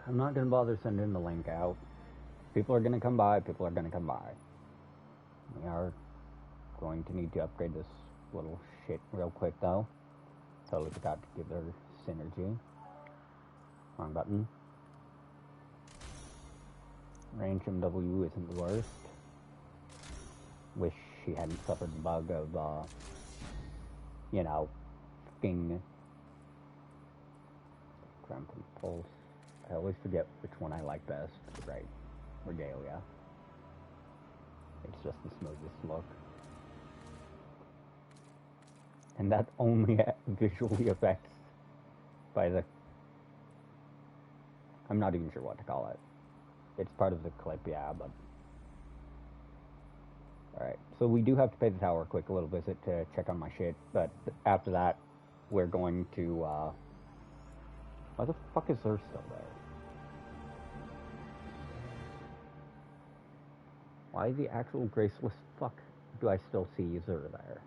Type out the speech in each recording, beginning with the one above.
I'm not gonna bother sending the link out. People are gonna come by. People are gonna come by. We are going to need to upgrade this little shit real quick, though. Totally forgot to give her synergy. Wrong button. Range MW isn't the worst. Wish she hadn't suffered the bug of, you know, fucking Cramp and Pulse. I always forget which one I like best. Right. Regalia. It's just the smoothest look. And that only visually affects by the... I'm not even sure what to call it. It's part of the clip, yeah, but... Alright, so we do have to pay the tower a quick little visit to check on my shit, but after that, we're going to, Why the fuck is Zer still there? Why the actual graceless fuck do I still see Zer there?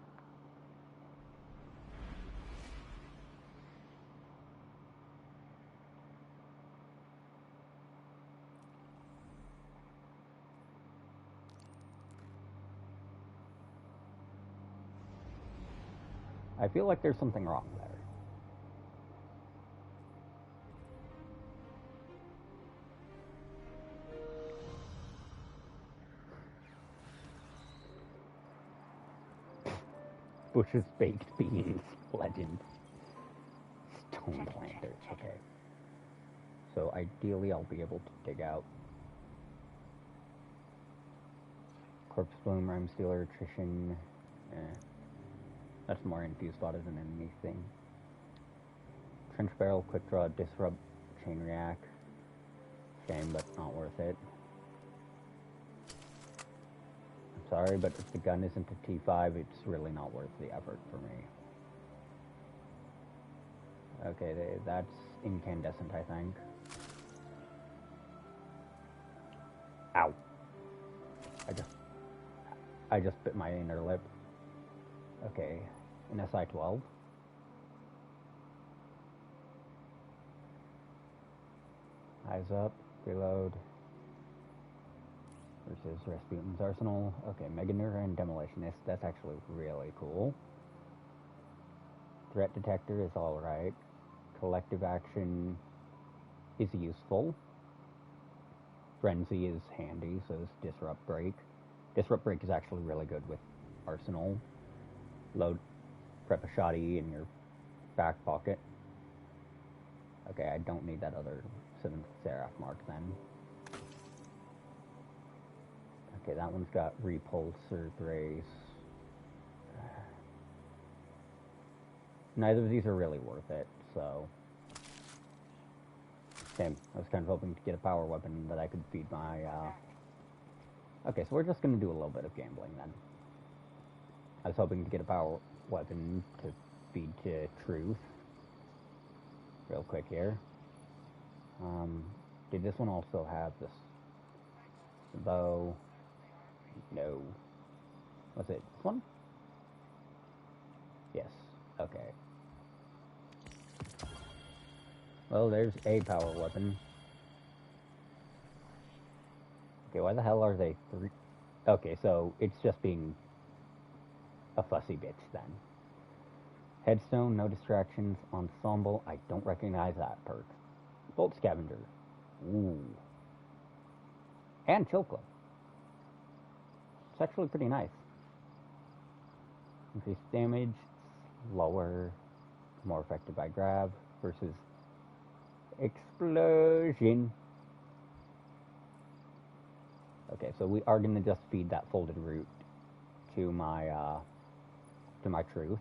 I feel like there's something wrong there. Bush's baked beans, legend. Stone planters, okay. So ideally I'll be able to dig out Corpse Bloom, Rhyme Stealer, Attrition. That's more infused spotted than anything. Trench Barrel, Quick Draw, Disrupt, Chain React. Shame, but not worth it. I'm sorry, but if the gun isn't a T5, it's really not worth the effort for me. Okay, that's incandescent, I think. Ow. I just bit my inner lip. Okay, an SI-12. Eyes up, reload. Versus Rasputin's Arsenal. Okay, Meganer and Demolitionist. That's actually really cool. Threat Detector is alright. Collective Action is useful. Frenzy is handy, so is Disrupt Break. Disrupt Break is actually really good with Arsenal. Load, prep a shoddy in your back pocket. Okay, I don't need that other 7th Seraph mark then. Okay, that one's got Repulsor, Grace. Neither of these are really worth it, so... Same. I was kind of hoping to get a power weapon that I could feed my, Okay, so we're just going to do a little bit of gambling then. I was hoping to get a power weapon to feed to Truth. Real quick here. Did this one also have this? The bow? No. Was it this one? Yes. Okay. Well, there's a power weapon. Okay, why the hell are they three? Okay, so it's just being a fussy bitch then. Headstone, no distractions, ensemble. I don't recognize that perk. Bolt Scavenger. Ooh. And Chill Club. It's actually pretty nice. Increased damage, lower, more effective by grab versus explosion. Okay, so we are gonna just feed that folded root to my Truth.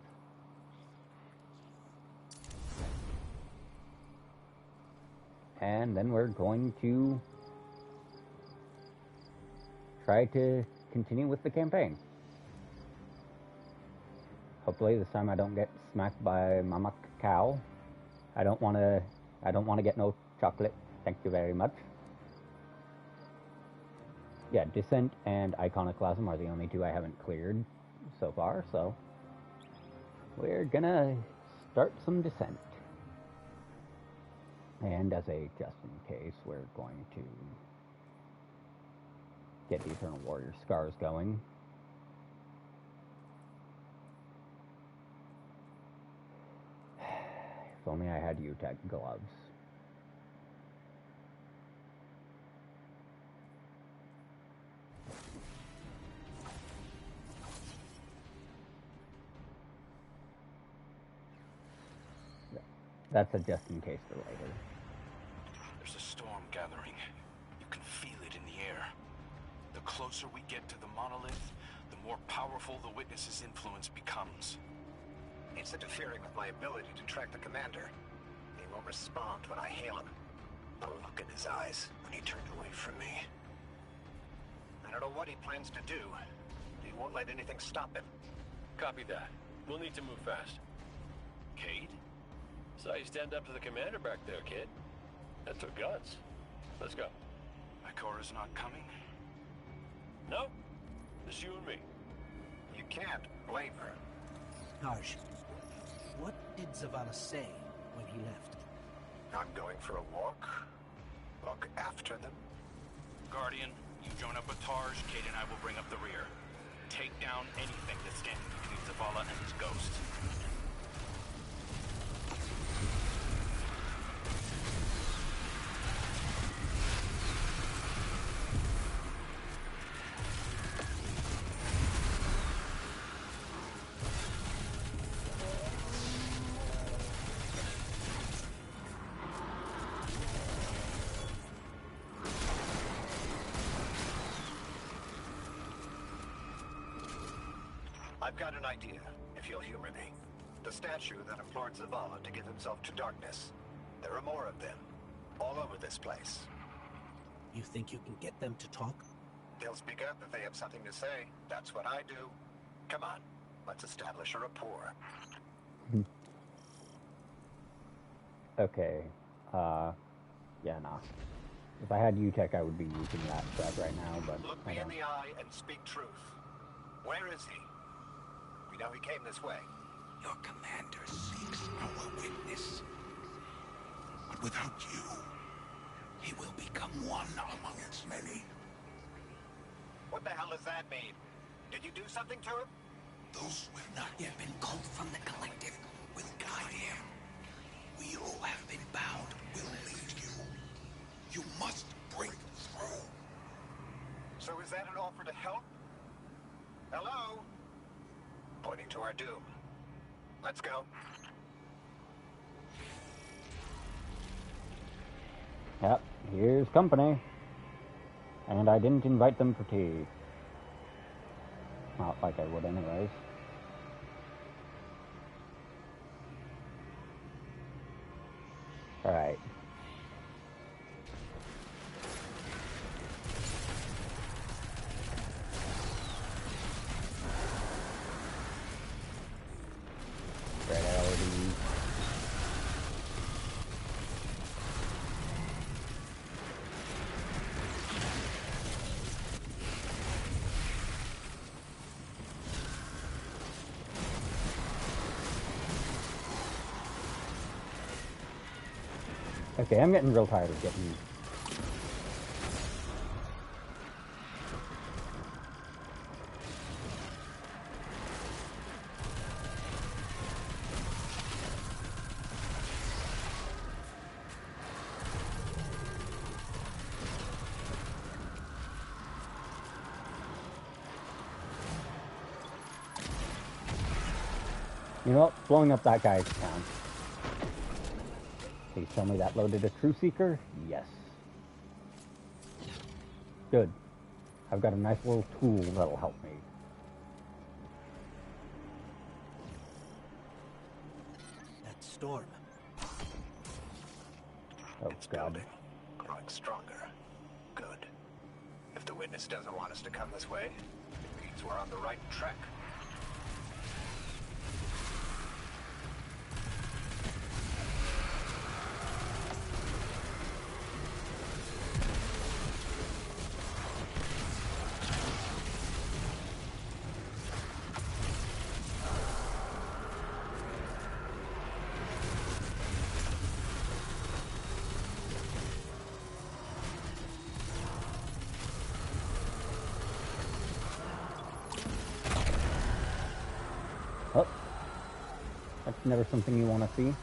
And then we're going to try to continue with the campaign. Hopefully this time I don't get smacked by Mama Cacao. I don't want to get no chocolate. Thank you very much. Yeah, Descent and Iconoclasm are the only two I haven't cleared so far, so we're gonna start some Descent. And as a just in case, we're going to get the Eternal Warrior Scars going. If only I had UTech gloves. That's a just in case for later. There's a storm gathering. You can feel it in the air. The closer we get to the monolith, the more powerful the witness's influence becomes. It's interfering with my ability to track the commander. He won't respond when I hail him. The look in his eyes when he turned away from me. I don't know what he plans to do. He won't let anything stop him. Copy that. We'll need to move fast. Cade? Saw you stand up to the commander back there, kid. That took guts. Let's go. Ikora's not coming? No. Just you and me. You can't blame her. Taj, what did Zavala say when he left? I'm going for a walk. Look after them. Guardian, you join up with Tarj, Cade and I will bring up the rear. Take down anything that's standing between Zavala and his ghost. I've got an idea, if you'll humor me. The statue that implored Zavala to give himself to darkness. There are more of them, all over this place. You think you can get them to talk? They'll speak up if they have something to say. That's what I do. Come on, let's establish a rapport. Okay, yeah, nah. If I had UTech, I would be using that strat right now, but Look me in the eye and speak truth. Where is he? We know he came this way. Your commander seeks our witness. But without you, he will become one amongst many. What the hell does that mean? Did you do something to him? Those who have not yet been called from the collective will guide him. We who have been bound will lead you. You must break through. So is that an offer to help? Hello? Pointing to our doom. Let's go. Yep, here's company. And I didn't invite them for tea. Not like I would anyways. Alright. Right, I already... Okay, I'm getting real tired of getting... You know what? Blowing up that guy's town. Please tell me that loaded a True Seeker? Yes. Good. I've got a nice little tool that'll help me. That storm. Oh, It's God. building, growing stronger. Good. If the witness doesn't want us to come this way, it means we're on the right track. never something you want to see.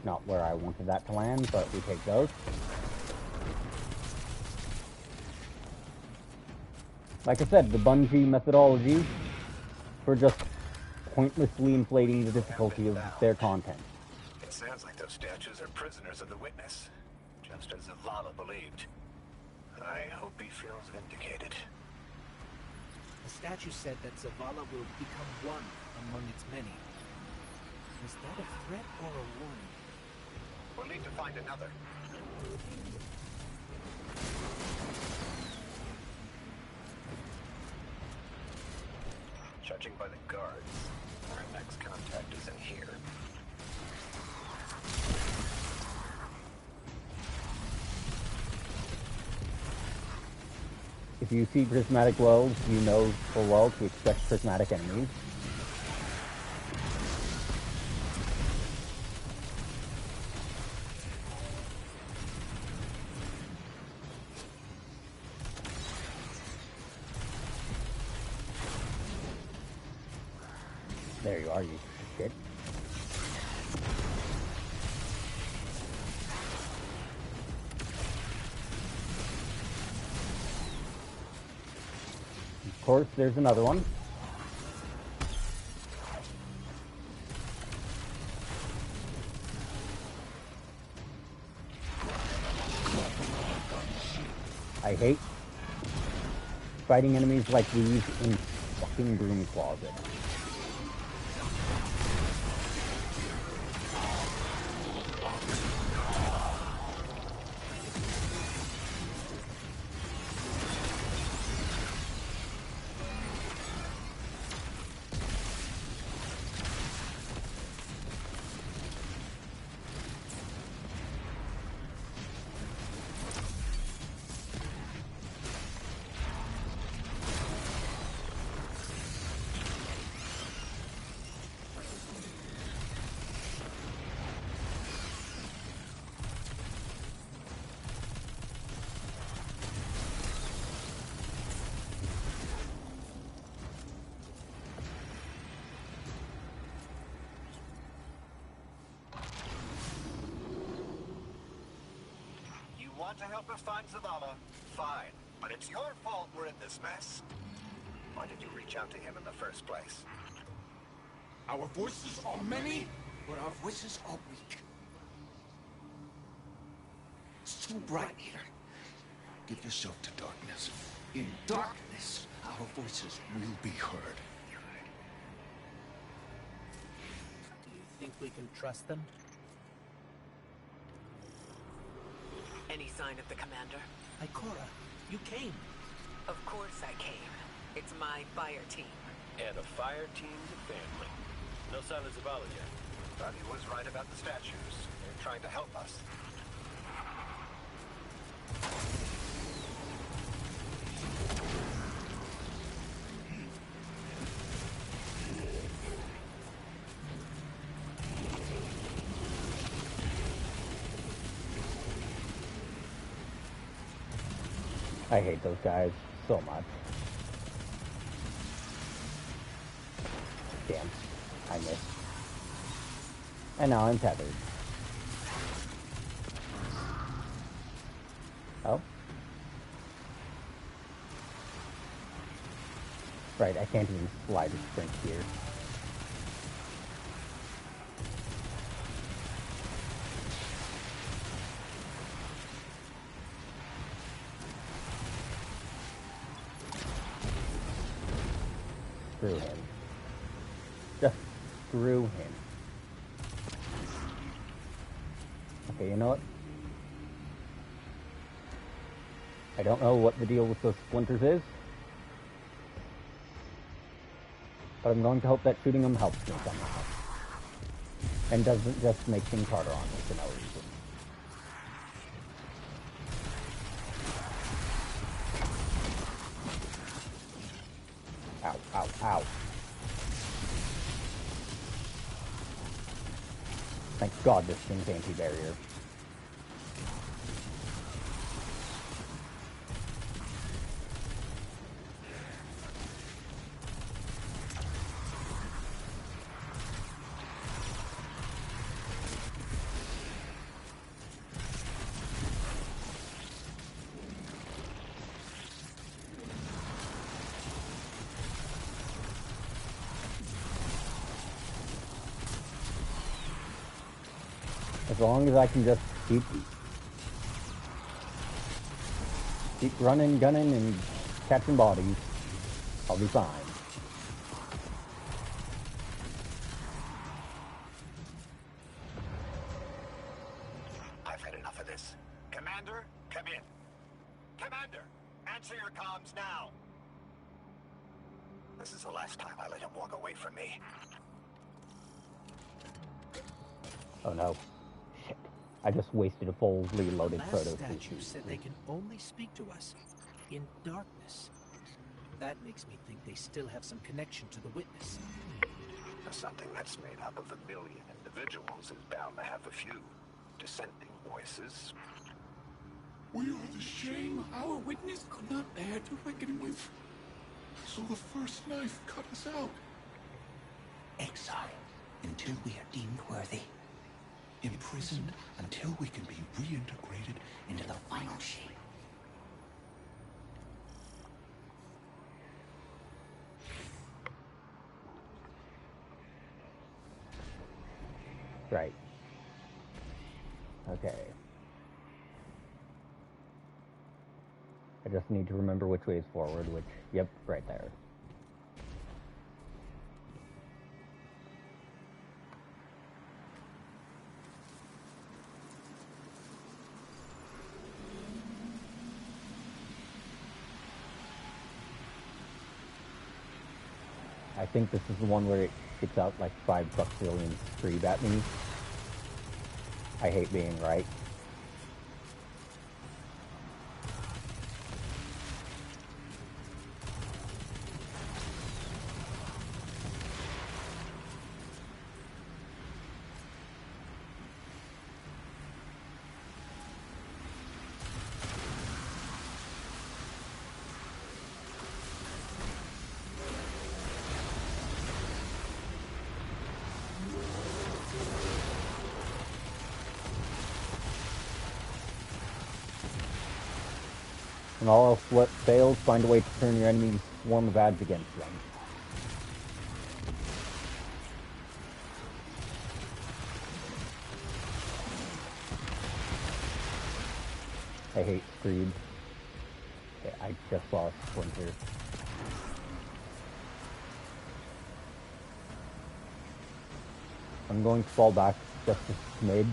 Not where I wanted that to land, but we take those. Like I said, the Bungie methodology for just pointlessly inflating the difficulty of their content. It sounds like those statues are prisoners of the witness, just as Zavala believed. I hope he feels vindicated. The statue said that Zavala will become one among its many. Is that a threat or a warning? We'll need to find another. Judging by the guards, our next contact is in here. If you see prismatic wells, you know full well to expect prismatic enemies. There you are, you shit. Of course, there's another one. I hate fighting enemies like these in fucking Broom Closet. Want to help us find Zavala? Fine, but it's your fault we're in this mess. Why did you reach out to him in the first place? Our voices are many, but our voices are weak. It's too bright here. Give yourself to darkness. In darkness, our voices will be heard. Do you think we can trust them? Any sign of the commander? Ikora, you came. Of course I came. It's my fire team. And a fire team's a family. No sign of Zavala yet. Thought he was right about the statues. They're trying to help us. I hate those guys so much. Damn, I missed. And now I'm tethered. Oh. Right, I can't even slide a sprint here. Screw him. Just screw him. Okay, you know what? I don't know what the deal with those splinters is, but I'm going to hope that shooting them helps me somehow. And doesn't just make things harder on me for no reason. Ow, ow, ow. Thank God this thing's anti-barrier. As long as I can just keep running, gunning, and catching bodies, I'll be fine. I've had enough of this. Commander, come in. Commander, answer your comms now. This is the last time I let him walk away from me. Oh no. Shit. I just wasted a fully loaded Last proto statue said they can only speak to us in darkness. That makes me think they still have some connection to the witness. Something that's made up of 1 billion individuals is bound to have a few dissenting voices. We are the shame our witness could not bear to reckon with. So the first knife cut us out. Exile until we are deemed worthy. Imprisoned until we can be reintegrated into the final shape. Right. Okay. I just need to remember which way is forward, which, yep, right there. I think this is the one where it shoots out like 5 quadrillion screed at me. I hate being right. And all else what fails, find a way to turn your enemy's swarm of ads against them. I hate Screed. Okay, I just saw a splinter. I'm going to fall back just a smidge.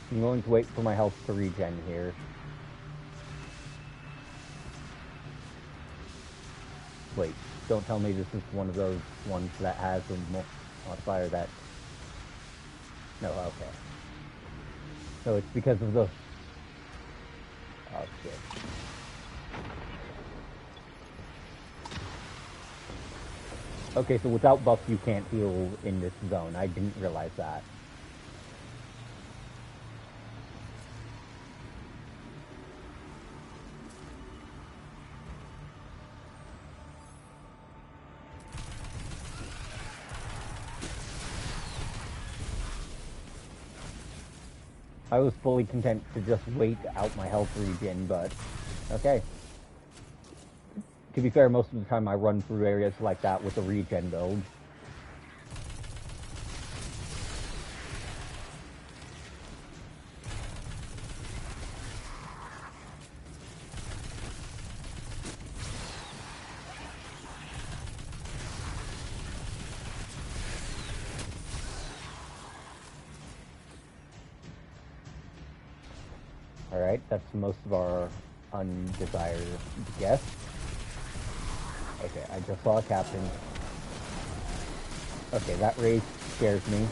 I'm going to wait for my health to regen here. Wait, don't tell me this is one of those ones that has a modifier that... No, okay. So it's because of the... Oh, shit. Okay, so without buff you can't heal in this zone. I didn't realize that. I was fully content to just wait out my health regen, but okay. To be fair, most of the time I run through areas like that with a regen build. Alright, that's most of our undesired guests. Okay, I just saw a captain. Okay, that race scares me.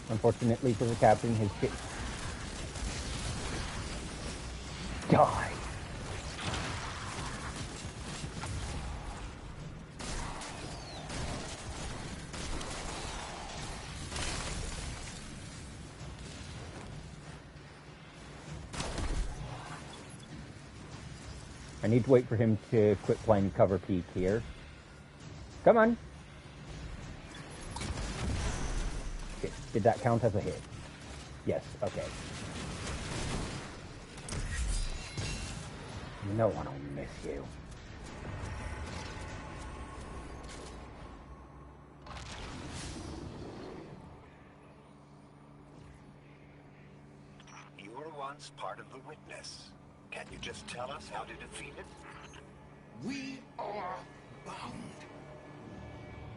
Unfortunately for the captain, his shit... Die! need to wait for him to quit playing cover peek here. Come on. Okay, did that count as a hit? Yes, okay. You know I don't miss you. You were once part of the Witness. Can you just tell us how to defeat it? We are bound.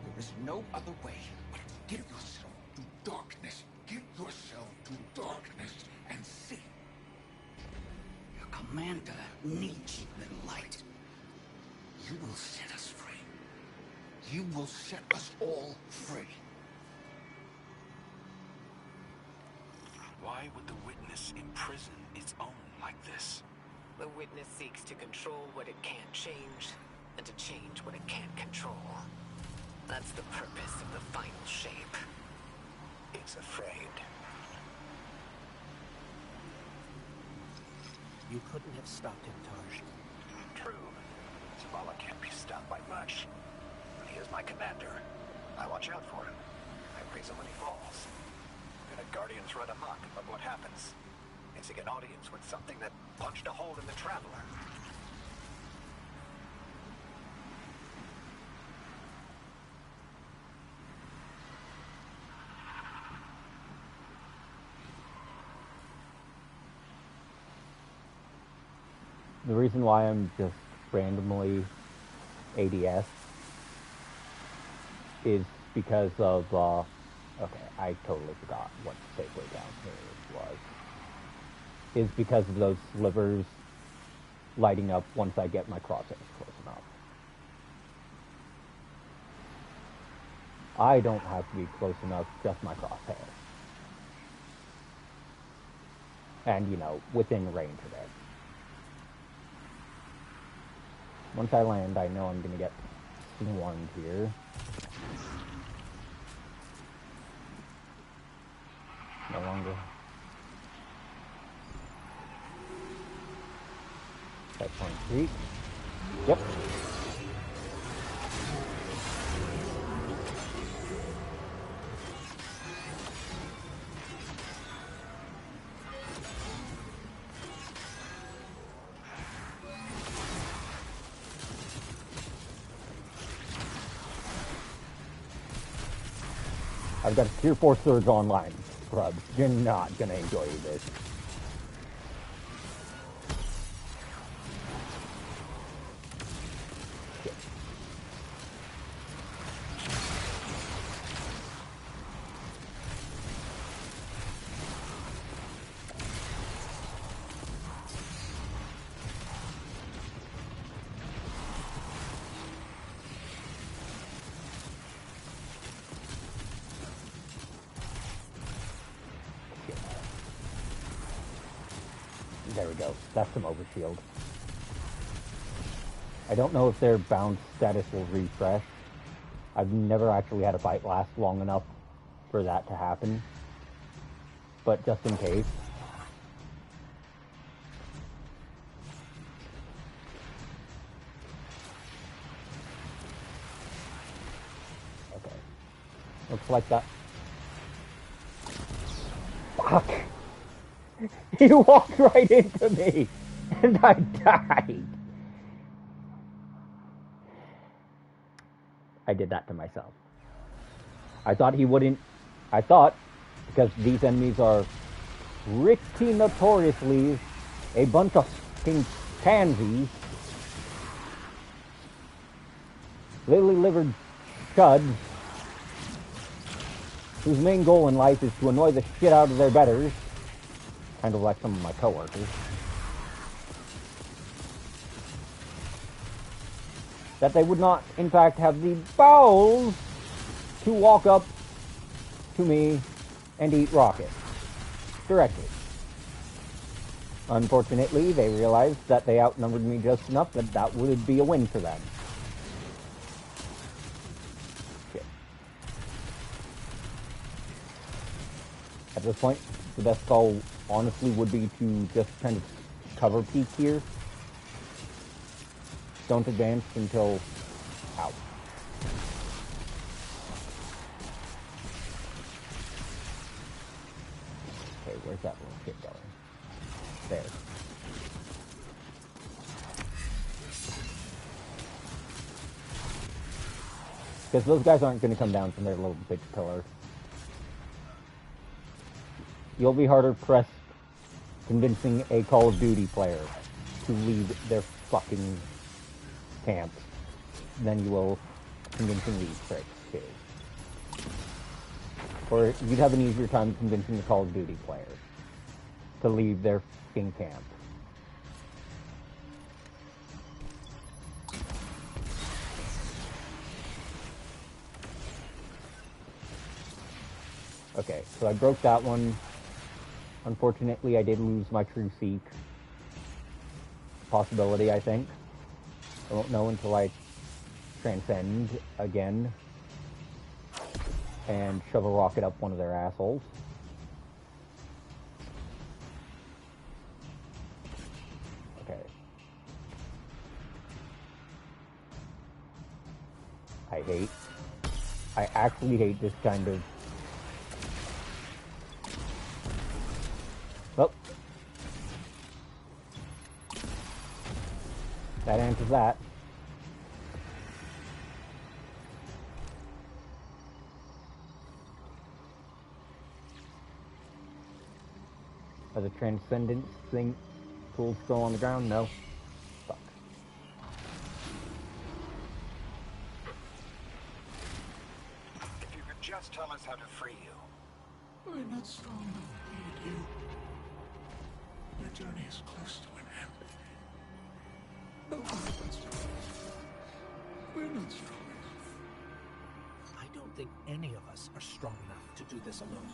There is no other way but to give yourself to darkness. Give yourself to darkness and see. Your commander needs the light. You will set us free. You will set us all free. Why would the Witness imprison its own like this? The Witness seeks to control what it can't change, and to change what it can't control. That's the purpose of the final shape. It's afraid. You couldn't have stopped him, Tarsh. True. Zavala can't be stopped by much. He is my commander. I watch out for him. I praise him when he falls. Then a Guardians run amok, but what happens? Is he an audience with something that punched a hole in the Traveler? The reason why I'm just randomly ADS is because of, okay, I totally forgot what stateway down here was. Is because of those slivers lighting up once I get my crosshairs close enough. I don't have to be close enough, just my crosshairs. And, you know, within range of it. Once I land, I know I'm going to get swarmed here. No longer. Checkpoint 3. Yep. I've got Tier 4 Surge online, scrubs. You're not gonna enjoy this. Shit. There we go. That's some overshield. I don't know if their bounce status will refresh. I've never actually had a fight last long enough for that to happen. But just in case. Okay. Looks like that. Fuck! He walked right into me, and I died. I did that to myself. I thought he wouldn't. I thought, because these enemies are pretty notoriously a bunch of fucking pansies, lily-livered chuds, whose main goal in life is to annoy the shit out of their betters. Kind of like some of my coworkers. That they would not, in fact, have the balls to walk up to me and eat rockets. Directly. Unfortunately, they realized that they outnumbered me just enough that that would be a win for them. Shit. At this point, the best call honestly would be to just kind of cover peek here. don't advance until... Ow. Okay, where's that little shit going? There. Because those guys aren't going to come down from their little bitch pillar. You'll be harder pressed convincing a Call of Duty player to leave their fucking camp than you will convincing these pricks too. Or you'd have an easier time convincing the Call of Duty player to leave their fucking camp. Okay, so I broke that one. Unfortunately, I did lose my True Seek. Possibility, I think. I won't know until I transcend again and shove a rocket up one of their assholes. Okay. I actually hate this kind of... Oh. That answers that. Are the transcendence thing tools still on the ground? No. Fuck. If you could just tell us how to free you. We're not strong enough to lead you. Your journey is close to an end. No one's been strong enough. We're not strong enough. I don't think any of us are strong enough to do this alone.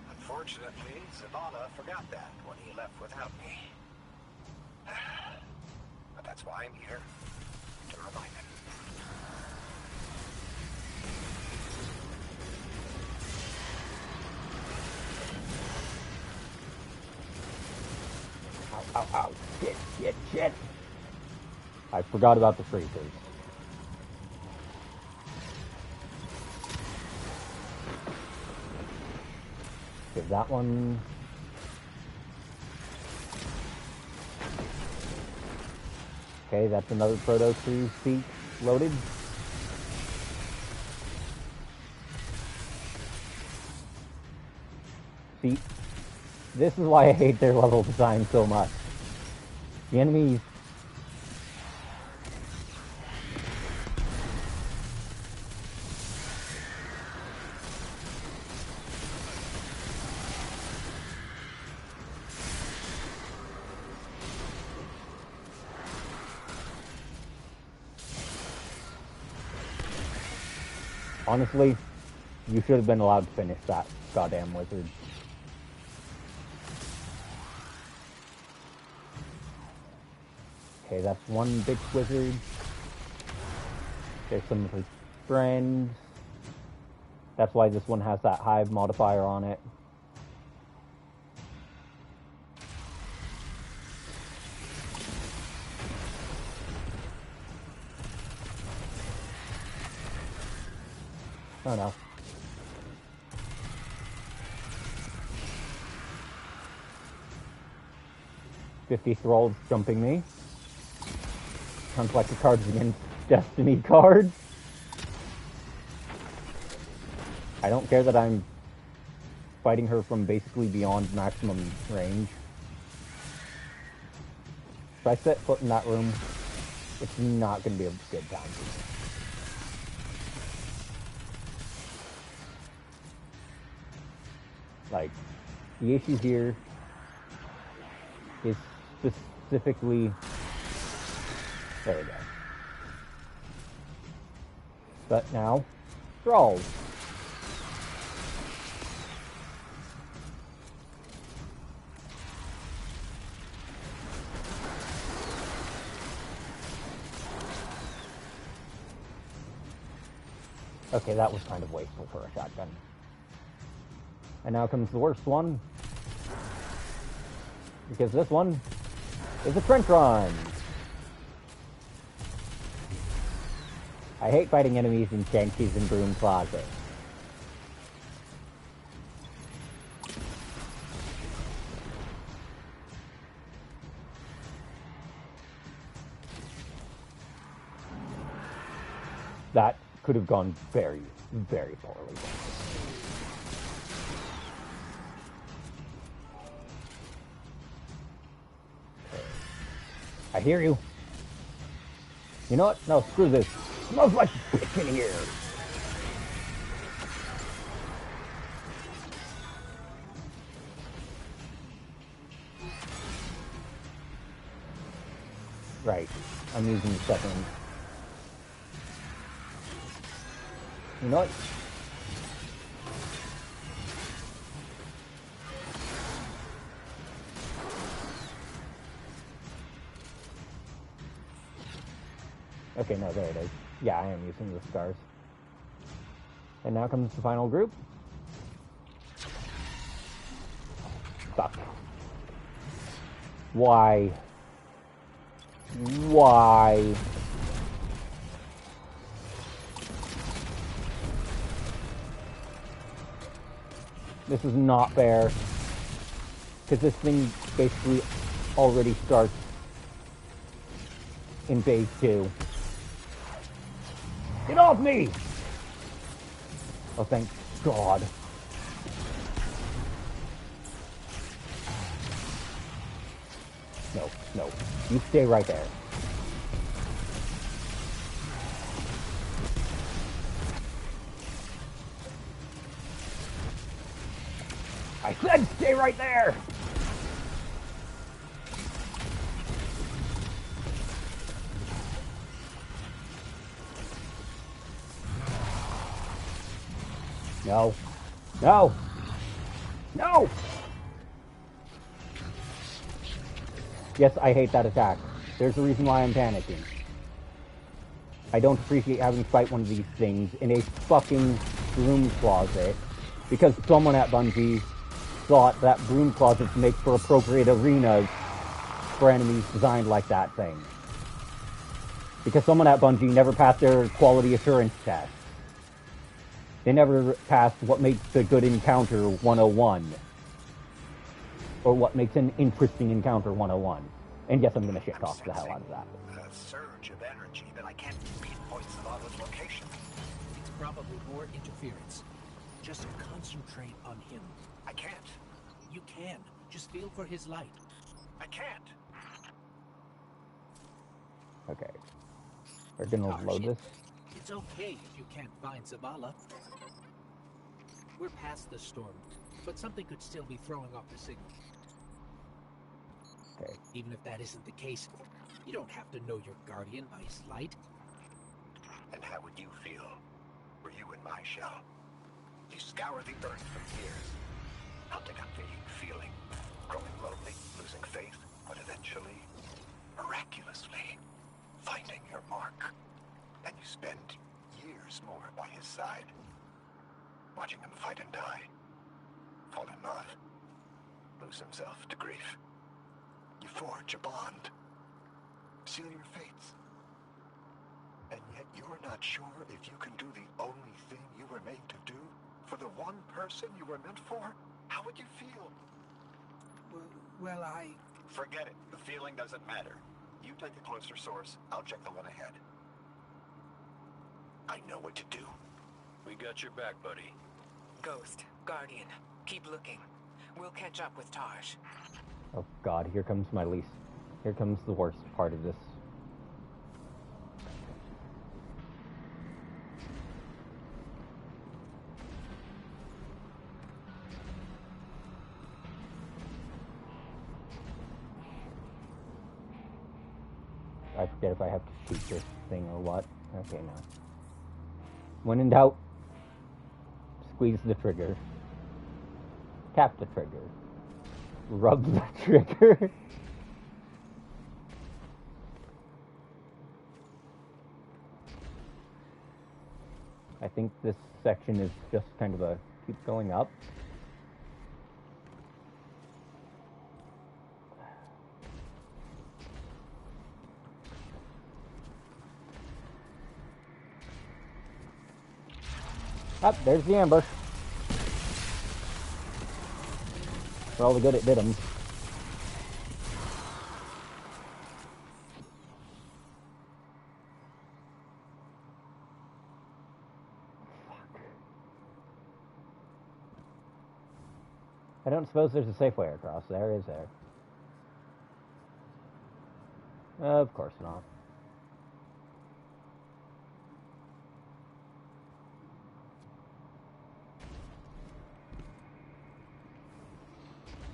Unfortunately, Zavala forgot that when he left without me. But that's why I'm here, to remind him. Ow, ow, ow. Shit, shit, shit. I forgot about the freezers. Okay, that one... Okay, that's another Proto Crew seat loaded. See, this is why I hate their level design so much. The enemies... Honestly, you should have been allowed to finish that goddamn wizard. Okay, that's one bitch wizard. There's some of his friends. That's why this one has that hive modifier on it. Oh no. $50 thralls jumping me. Uncollected cards against Destiny cards. I don't care that I'm fighting her from basically beyond maximum range. If I set foot in that room, it's not going to be a good time for me. Like, the issue here is specifically... There we go. But now, thralls. Okay, that was kind of wasteful for a shotgun. And now comes the worst one. Because this one is a trench run. I hate fighting enemies in Shang-Chi's and Broom Closet. That could have gone very, very poorly. I hear you. You know what? No, screw this. Smells like bitch in here. Right. I'm using the second. You know what? Okay, no, there it is. Yeah, I am using the stars. And now comes the final group. Fuck. Why? Why? This is not fair. Because this thing basically already starts in phase 2. Get off me! Oh, thank God. No, no. You stay right there. I said stay right there! No. No! No! Yes, I hate that attack. There's a reason why I'm panicking. I don't appreciate having to fight one of these things in a fucking broom closet because someone at Bungie thought that broom closets make for appropriate arenas for enemies designed like that thing. Because someone at Bungie never passed their quality assurance test. They never passed what makes a good encounter 101. Or what makes an interesting encounter 101. And yes, I'm gonna shit talk the hell out of that. A surge of energy that I can't pinpoint Zavala's location. It's probably more interference. Just concentrate on him. I can't. You can. Just feel for his light. I can't. Okay. We're gonna load this. It's okay if you can't find Zavala. We're past the storm, but something could still be throwing off the signal. Okay. Even if that isn't the case, you don't have to know your guardian by his light. And how would you feel? Were you in my shell? You scour the earth for years, hunting a vague feeling, growing lonely, losing faith, but eventually, miraculously, finding your mark. And you spend years more by his side, watching him fight and die, fall in love, lose himself to grief. You forge a bond, seal your fates. And yet you're not sure if you can do the only thing you were made to do for the one person you were meant for? How would you feel? Well, I... Forget it. The feeling doesn't matter. You take a closer source, I'll check the one ahead. I know what to do. We got your back, buddy. Ghost, Guardian, keep looking. We'll catch up with Taj. Oh God, here comes my least. Here comes the worst part of this. I forget if I have to shoot this thing or what. Okay, no. When in doubt, squeeze the trigger. Tap the trigger. Rub the trigger. I think this section is just kind of a keep going up. Up, there's the ambush. For all the good it did him. I don't suppose there's a safe way across there, is there? Of course not.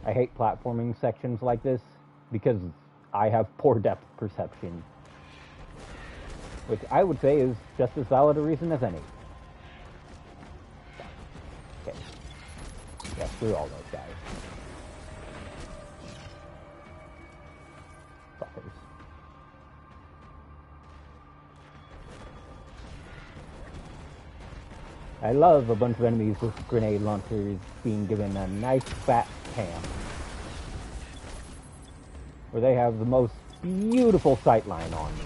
I hate platforming sections like this because I have poor depth perception, which I would say is just as valid a reason as any. Okay. Yeah, screw all those guys. Fuckers. I love a bunch of enemies with grenade launchers being given a nice fat cam, where they have the most beautiful sightline on me.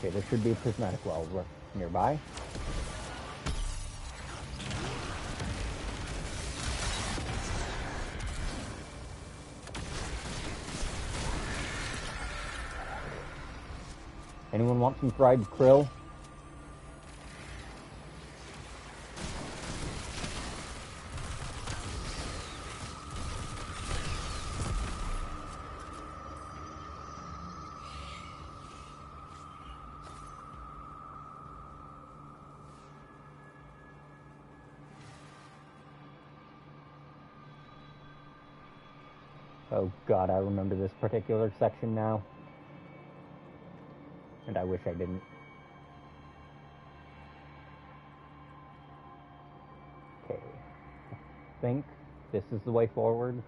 Okay, there should be a prismatic well nearby. Anyone want some fried krill? Oh god, I remember this particular section now. And I wish I didn't. Okay. I think this is the way forward.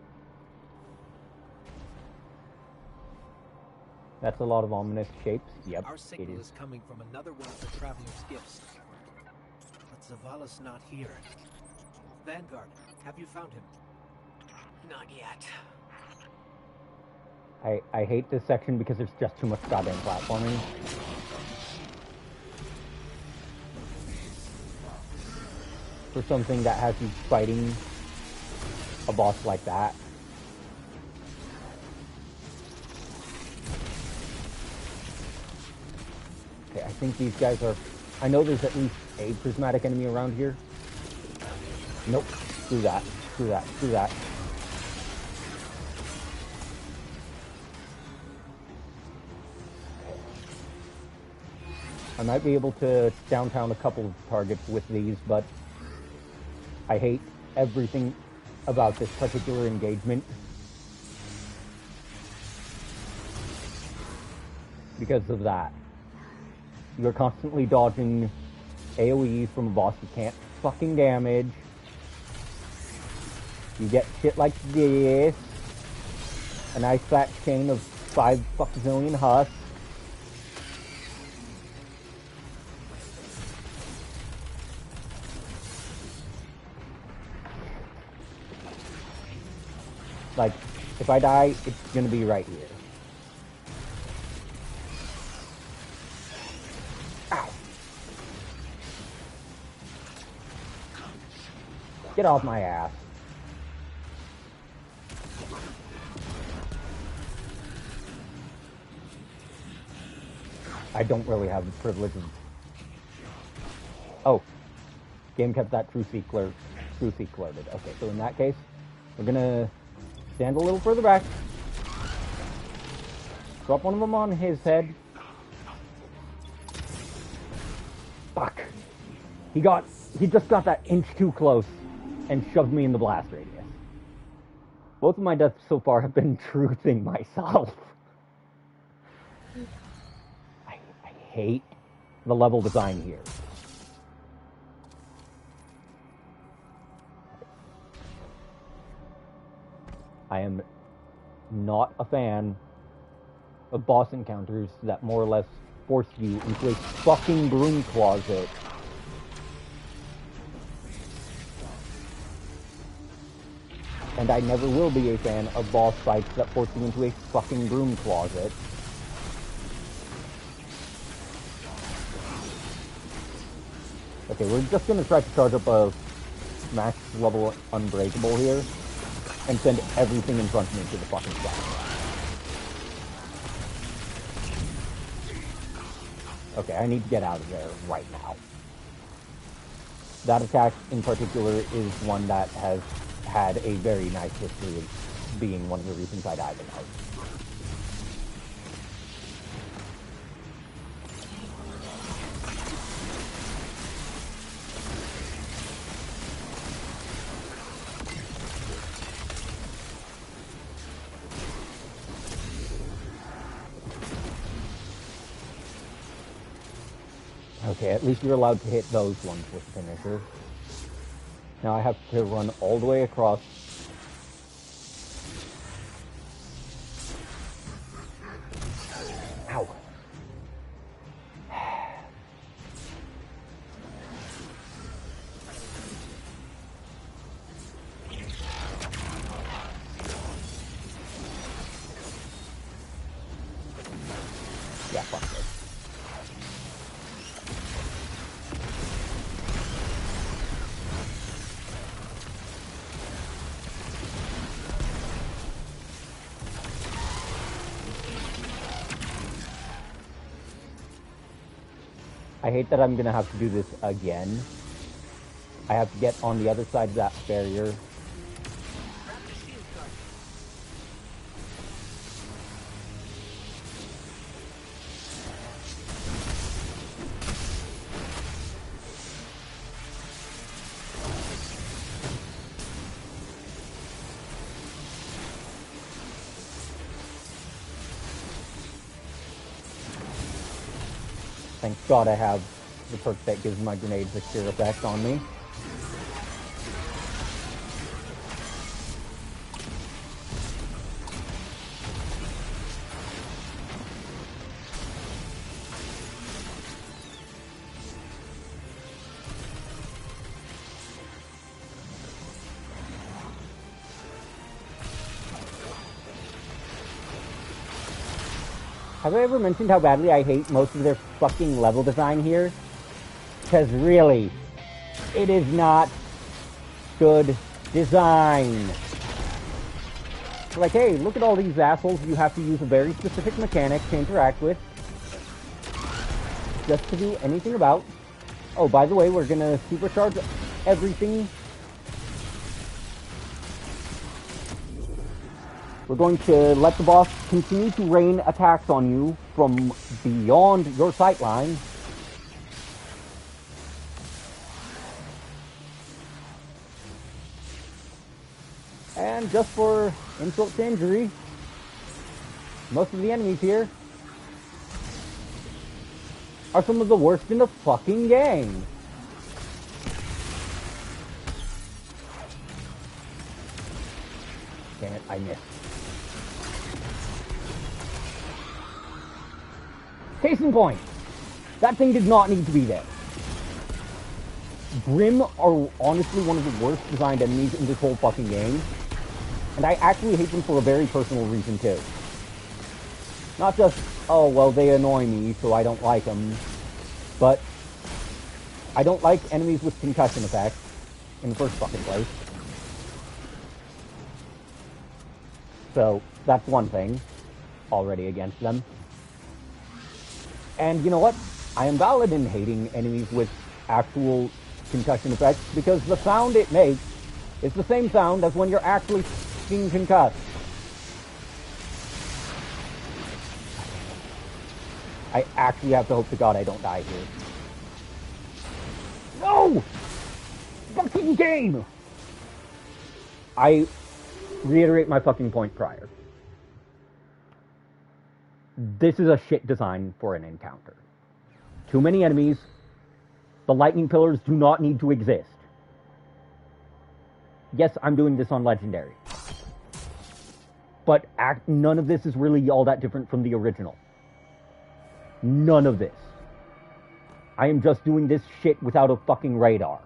That's a lot of ominous shapes. Yep, Our it signal is. is coming from another one of the traveler skiffs. But Zavala's not here. Vanguard, have you found him? Not yet. I hate this section because there's just too much goddamn platforming. For something that has you fighting a boss like that. Okay, I think these guys are... I know there's at least a prismatic enemy around here. Nope. Screw that. Screw that. Screw that. I might be able to downtown a couple of targets with these, but I hate everything about this particular engagement. Because of that. You're constantly dodging AoE from a boss you can't fucking damage. You get shit like this. A nice fat chain of 5 fuckzillion husks. Like, if I die, it's gonna be right here. Ow. Get off my ass. I don't really have the privilege of... Oh. Game kept that true seek loaded. Okay, so in that case, we're gonna stand a little further back. Drop one of them on his head. Fuck. He just got that inch too close and shoved me in the blast radius. Both of my deaths so far have been truthing myself. I hate the level design here. I am not a fan of boss encounters that more or less force you into a fucking broom closet. And I never will be a fan of boss fights that force you into a fucking broom closet. Okay, we're just gonna try to charge up a max level Unbreakable here and send everything in front of me to the fucking sky. Okay, I need to get out of there right now. That attack in particular is one that has had a very nice history of being one of the reasons I died the most. Okay, at least you're allowed to hit those ones with finisher. Now I have to run all the way across. Ow. Yeah, fuck this. I hate that I'm gonna have to do this again. I have to get on the other side of that barrier. Thank God I have the perk that gives my grenades a cure effect on me. Have I ever mentioned how badly I hate most of their fucking level design here? Because really, it is not good design. Like, hey, look at all these assholes you have to use a very specific mechanic to interact with. Just to do anything about. Oh, by the way, we're gonna supercharge everything. We're going to let the boss continue to rain attacks on you from beyond your sightline. And just for insult to injury, most of the enemies here are some of the worst in the fucking game. Damn it, I missed. Case in point, that thing did not need to be there. Grim are honestly one of the worst designed enemies in this whole fucking game. And I actually hate them for a very personal reason too. Not just, oh, well, they annoy me, so I don't like them. But I don't like enemies with concussion effects in the first fucking place. So that's one thing already against them. And you know what? I am valid in hating enemies with actual concussion effects because the sound it makes is the same sound as when you're actually f***ing concussed. I actually have to hope to God I don't die here. No! Fucking game! I reiterate my fucking point prior. This is a shit design for an encounter. Too many enemies. The lightning pillars do not need to exist. Yes, I'm doing this on Legendary. But none of this is really all that different from the original. None of this. I am just doing this shit without a fucking radar.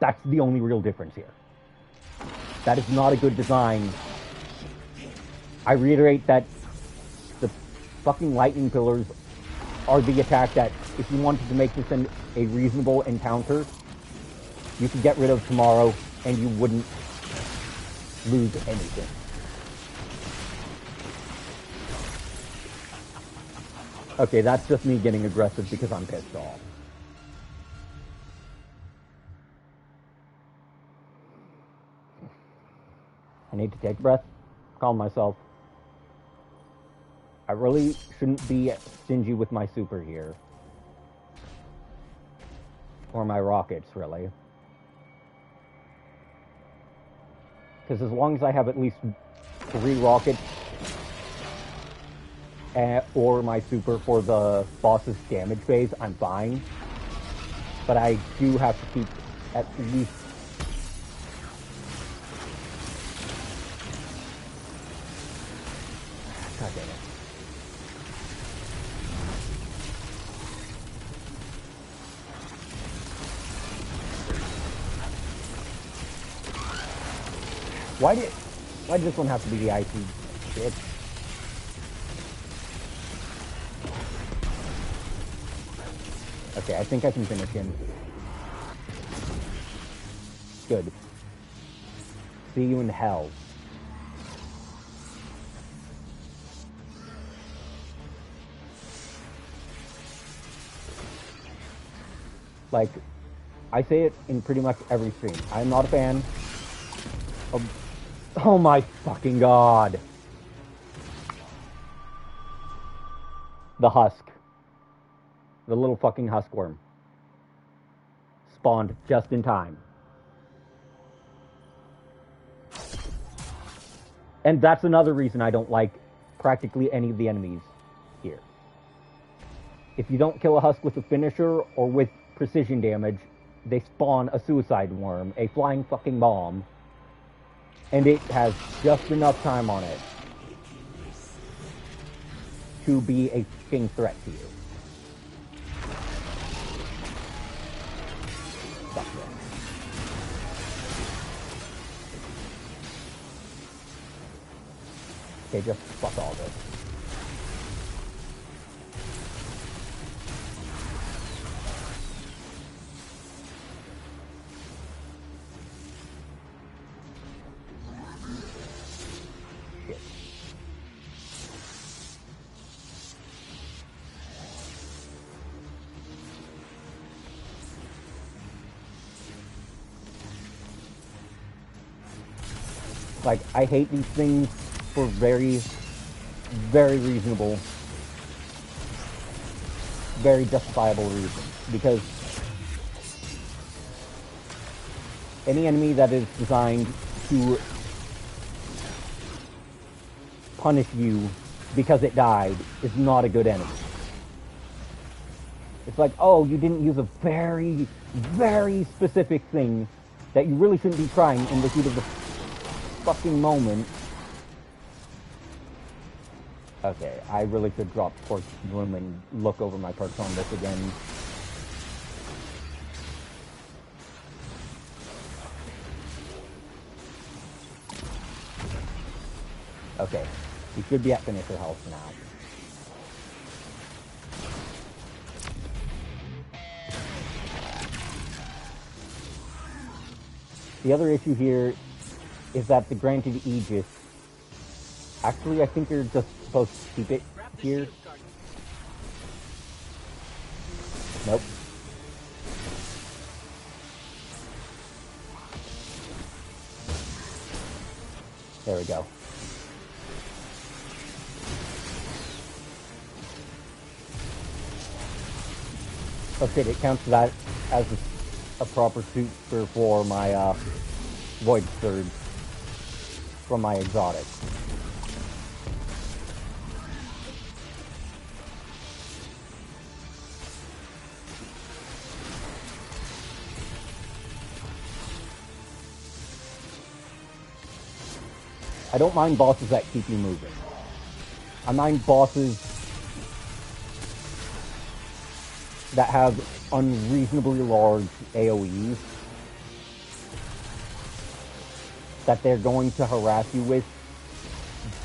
That's the only real difference here. That is not a good design. I reiterate that the fucking lightning pillars are the attack that, if you wanted to make this a reasonable encounter, you could get rid of tomorrow and you wouldn't lose anything. Okay, that's just me getting aggressive because I'm pissed off. I need to take a breath, calm myself. I really shouldn't be stingy with my super here. Or my rockets, really. Because as long as I have at least 3 rockets or my super for the boss's damage phase, I'm fine. But I do have to keep at least... God damn it. Why did this one have to be the icy shit? Okay, I think I can finish him. Good. See you in hell. Like, I say it in pretty much every stream. I'm not a fan of... Oh my fucking god. The husk. The little fucking husk worm. Spawned just in time. And that's another reason I don't like practically any of the enemies here. If you don't kill a husk with a finisher or with precision damage, they spawn a suicide worm, a flying fucking bomb, and it has just enough time on it to be a fucking threat to you. Fuck yeah. Okay, just fuck all this. Like, I hate these things for very, very reasonable, very justifiable reasons. Because any enemy that is designed to punish you because it died is not a good enemy. It's like, oh, you didn't use a very, very specific thing that you really shouldn't be trying in the heat of the fucking moment. Okay, I really should drop Torch Bloom and look over my perks on this again. Okay, we should be at finisher health now. The other issue here is that the granted Aegis, actually I think you're just supposed to keep it here. Nope. There we go. Okay, it counts that as a proper super for my Void Surge from my exotic. I don't mind bosses that keep you moving. I mind bosses that have unreasonably large AoEs that they're going to harass you with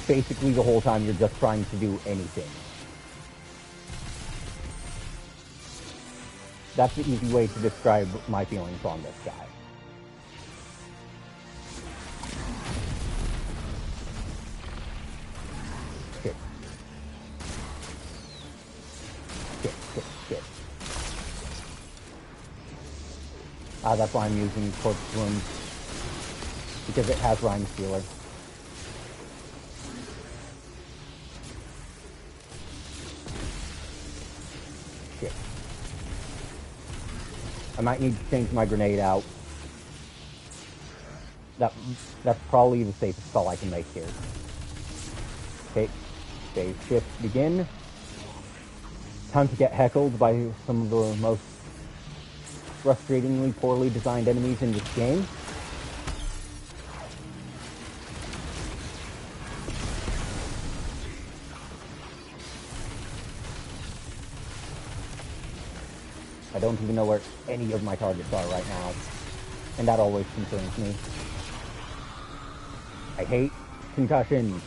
basically the whole time you're just trying to do anything. That's the easy way to describe my feelings on this guy. Shit. Shit, shit, shit. Ah, that's why I'm using Corpse Bloom. Because it has Rhyme Stealer. Shit. I might need to change my grenade out. That's probably the safest call I can make here. Okay. Phase shift begin. Time to get heckled by some of the most frustratingly poorly designed enemies in this game. I don't even know where any of my targets are right now, and that always concerns me. I hate concussions.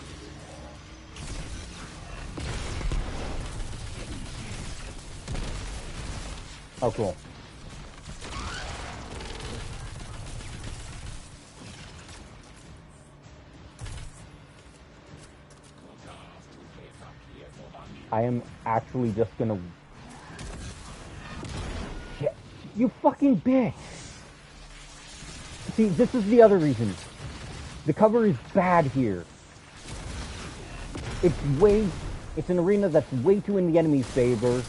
Oh, cool. I am actually just gonna... Shit. You fucking bitch! See, this is the other reason. The cover is bad here. It's an arena that's way too in the enemy's favor.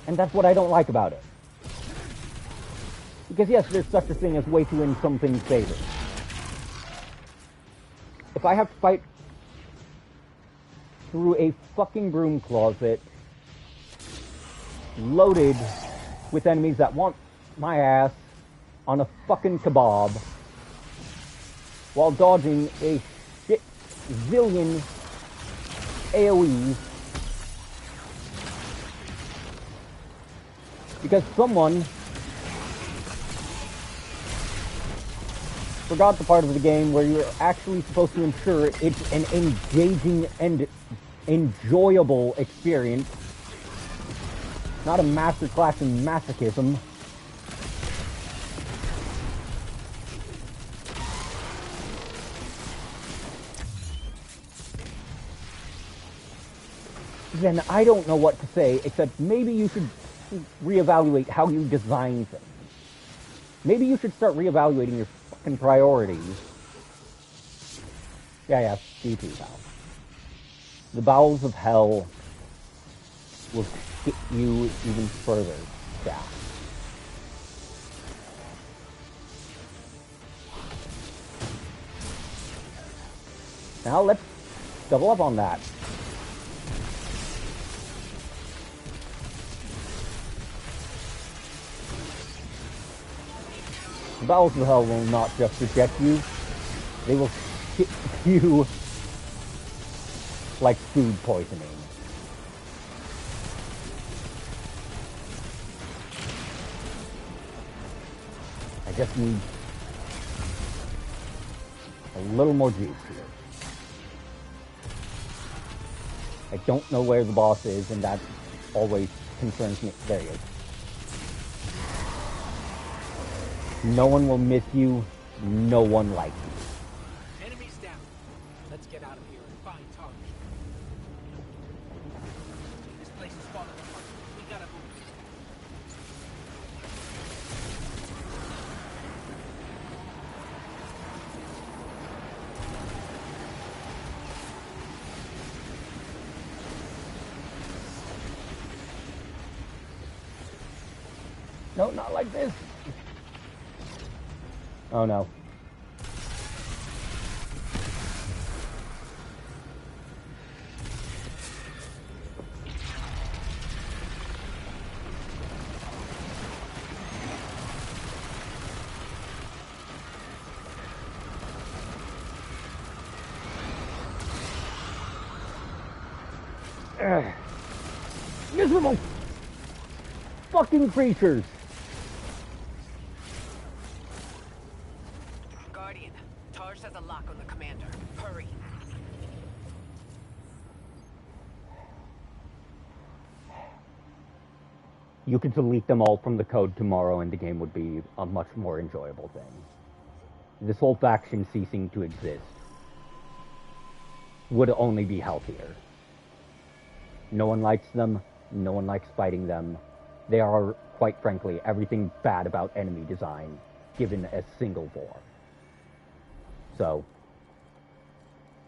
And that's what I don't like about it. Because yes, there's such a thing as way too in something's favor. If I have to fight through a fucking broom closet loaded with enemies that want my ass on a fucking kebab while dodging a shit zillion AoEs because someone forgot the part of the game where you're actually supposed to ensure it's an engaging and enjoyable experience, not a masterclass in masochism. Then I don't know what to say, except maybe you should reevaluate how you design things. Maybe you should start reevaluating your fucking priorities. Yeah, D2 pal. The bowels of hell will hit you even further down. Now let's double up on that. The bowels of hell will not just reject you, they will hit you like food poisoning. I just need a little more juice here. I don't know where the boss is, and that always concerns me. There he is. No one will miss you. No one likes you. Enemies down. Let's get out of here and find target. This place is falling apart. We gotta move. No, not like this. Oh no. Ugh. Miserable fucking creatures. Guardian, Tarsh has a lock on the commander. Hurry. You could delete them all from the code tomorrow and the game would be a much more enjoyable thing. This whole faction ceasing to exist would only be healthier. No one likes them. No one likes fighting them. They are, quite frankly, everything bad about enemy design given a single form. So,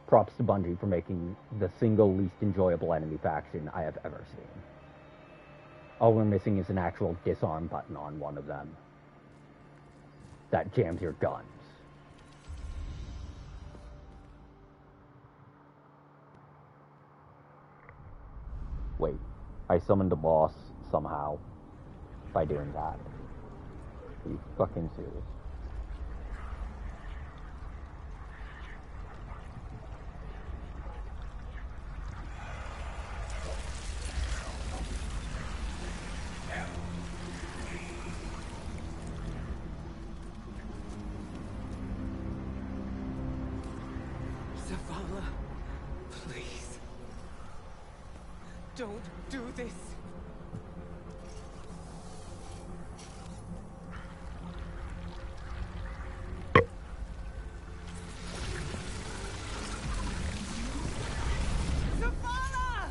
props to Bungie for making the single least enjoyable enemy faction I have ever seen. All we're missing is an actual disarm button on one of them that jams your guns. Wait, I summoned a boss somehow by doing that. Are you fucking serious? Zavala, please. Don't do this. Zavala!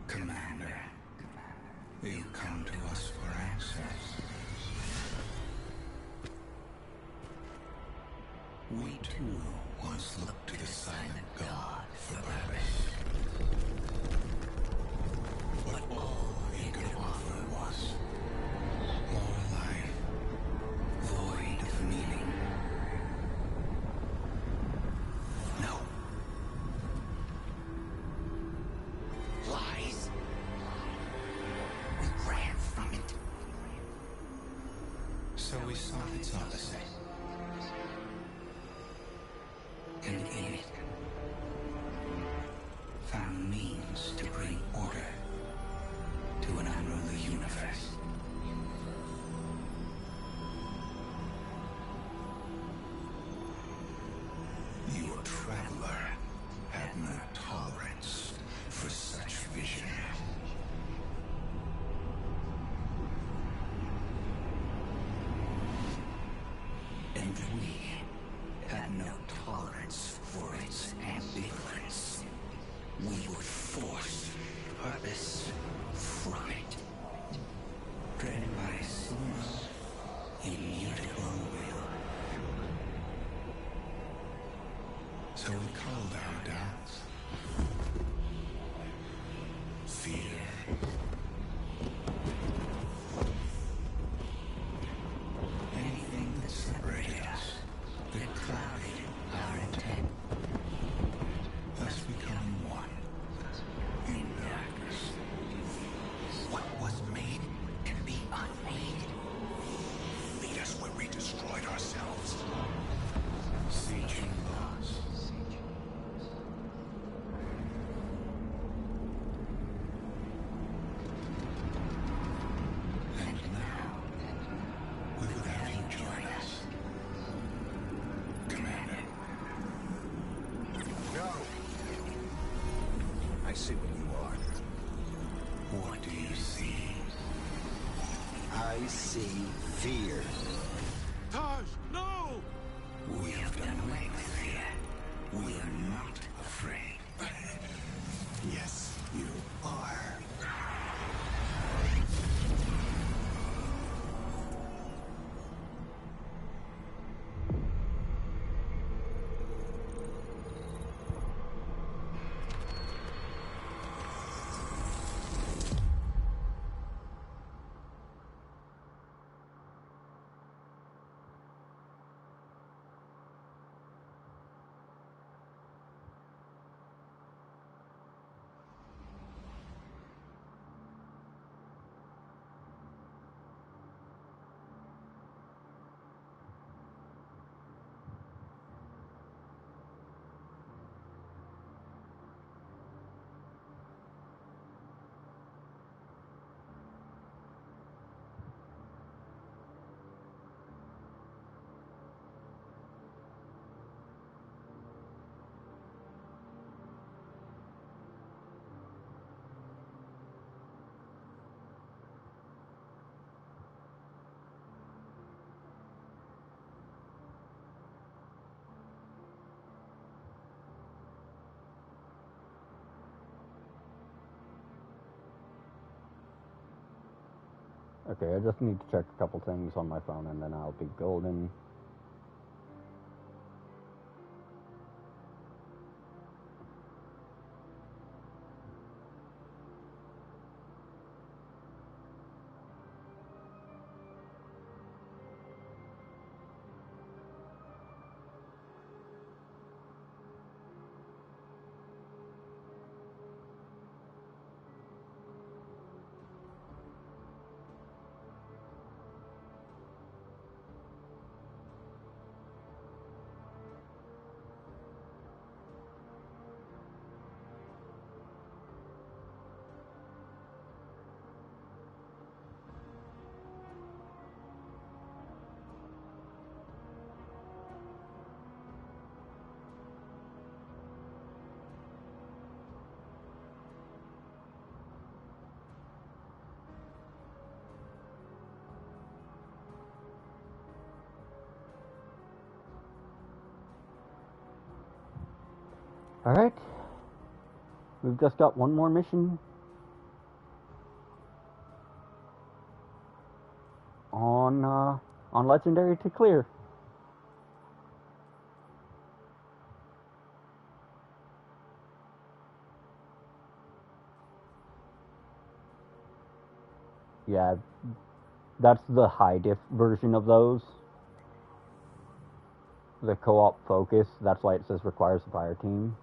Commander, you come to us for answers. We too once looked to the silent God for purpose. But all he could offer was more life, void of meaning. No. Lies. We ran from it. So we sought its opposite. And in it, found means to bring order to an unruly universe. Your traveler had no tolerance for such vision. And we had no tolerance for its ambivalence. We would force purpose from it, driven by a single, immutable will. So we called our doubts fear. Anything that separated us, that clouded our intent, thus becoming one in darkness. What was made can be unmade. Lead us where we destroyed ourselves. Sieging laws. And now, we would have you join us, Commander. No! I see what you are. What do you see? I see fear. Taj, no! We have done away with fear. We are not afraid. Yes, you are. Okay, I just need to check a couple things on my phone and then I'll be golden. Alright. We've just got one more mission on Legendary to clear. Yeah, that's the high diff version of those. The co-op focus, that's why it says requires a fire team.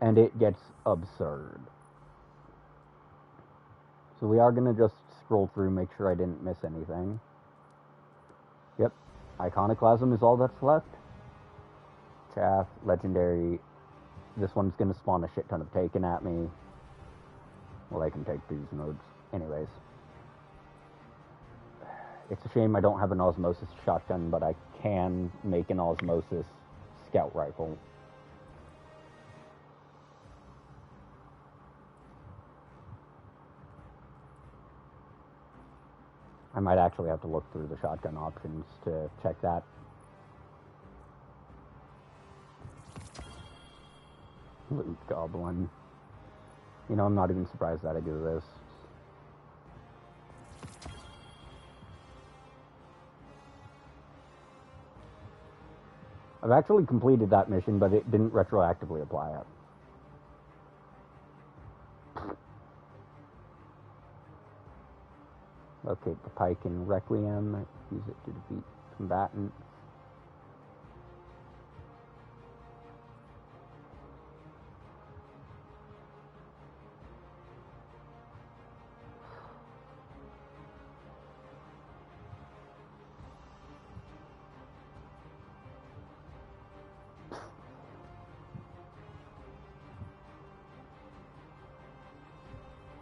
And it gets absurd. So we are going to just scroll through, make sure I didn't miss anything. Yep, Iconoclasm is all that's left. Chaff, Legendary. This one's going to spawn a shit ton of Taken at me. Well, I can take these modes. Anyways. It's a shame I don't have an Osmosis shotgun, but I can make an Osmosis scout rifle. I might actually have to look through the shotgun options to check that. Loot Goblin. You know, I'm not even surprised that I do this. I've actually completed that mission, but it didn't retroactively apply it. Locate the pike in Requiem. Use it to defeat combatants.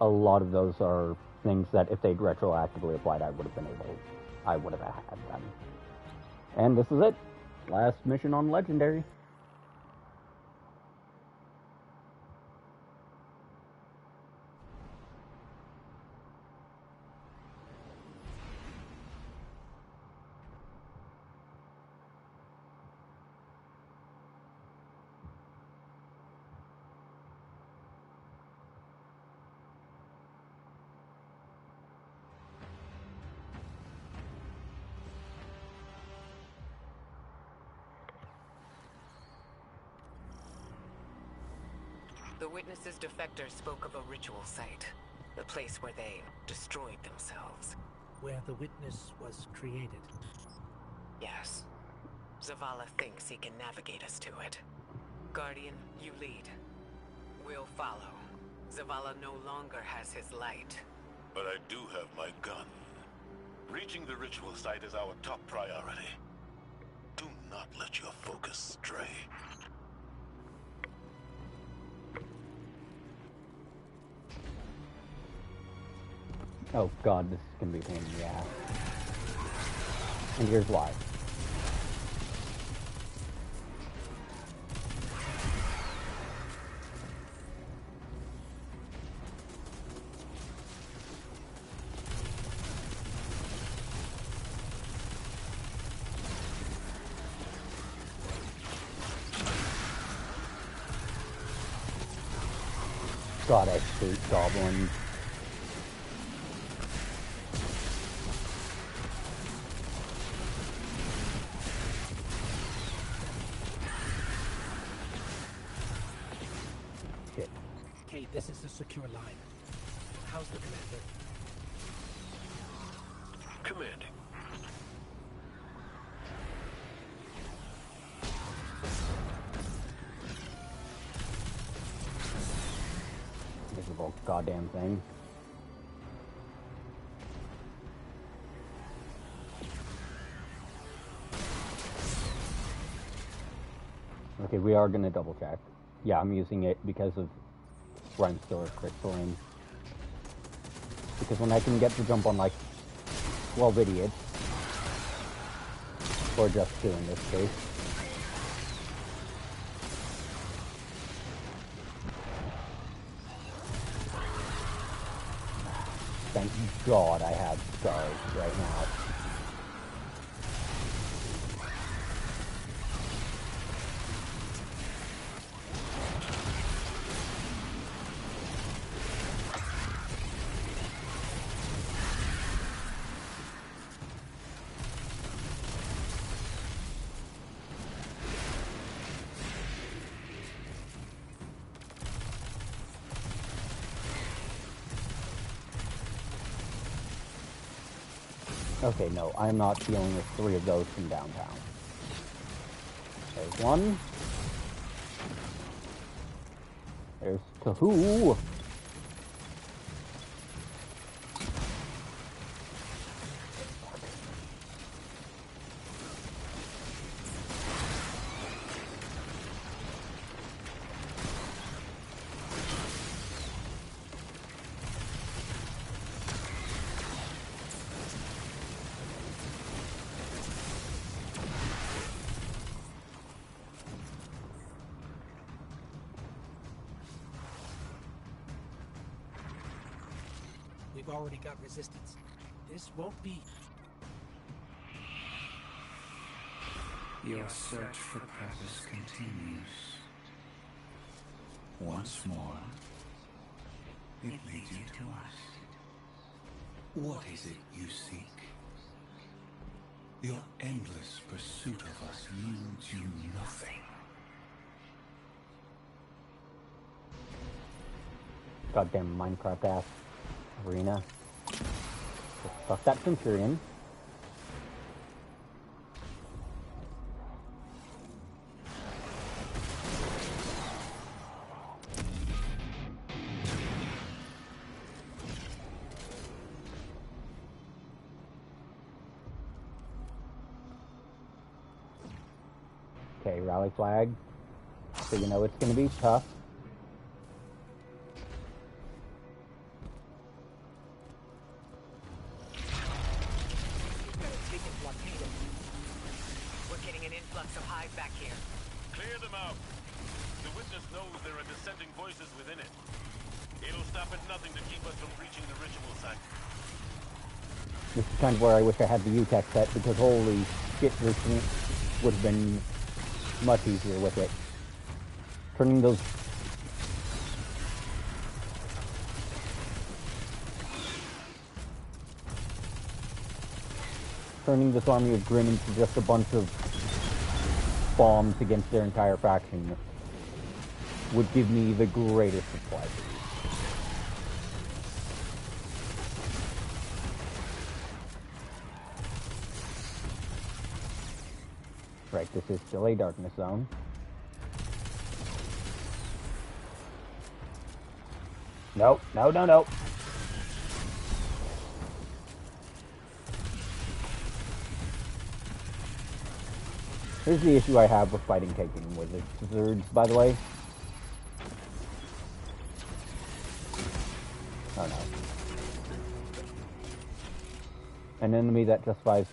A lot of those are things that if they'd retroactively applied, I would have had them. And this is it. Last mission on Legendary. The witness's defector spoke of a ritual site. The place where they destroyed themselves. Where the witness was created. Yes. Zavala thinks he can navigate us to it. Guardian, you lead. We'll follow. Zavala no longer has his light. But I do have my gun. Reaching the ritual site is our top priority. Do not let your focus stray. Oh god, this is gonna be a pain in the ass. And here's why. God, I hate goblins. Shit. Kate, this is a secure line. How's the commander? Commanding. Miserable goddamn thing. Okay, we are gonna double check. Yeah, I'm using it because of Rhinestone crystalline. Because when I can get to jump on like 12 idiots, or just 2 in this case. Thank God I have scars right now. Okay, no, I'm not dealing with 3 of those from downtown. There's 1. There's 2. We've already got resistance. This won't be... Your search for purpose continues. Once more, it leads you to us. What is it you seek? Your endless pursuit of us yields you nothing. Goddamn Minecraft ass arena. Just fuck that Centurion. Okay, rally flag. So you know it's gonna be tough. We're getting an influx of hive back here. Clear them out. The witness knows there are dissenting voices within it. It'll stop at nothing to keep us from reaching the ritual site. This is kind of where I wish I had the UTech set, because holy shit, this would have been much easier with it. Turning those... Turning this army of Grimm into just a bunch of bombs against their entire faction would give me the greatest of pleasure. Right, this is still a darkness zone. No, no, no, no. Here's the issue I have with fighting taking wizards, by the way. Oh no. An enemy that justifies...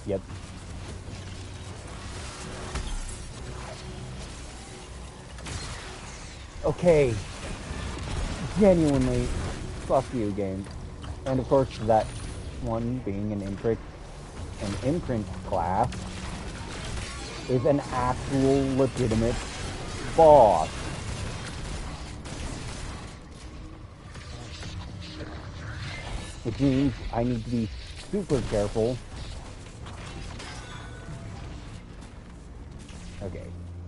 Yep. Okay. Genuinely, fuck you, game. And of course, that one being an imprint class is an actual legitimate boss. which means I need to be super careful. Okay,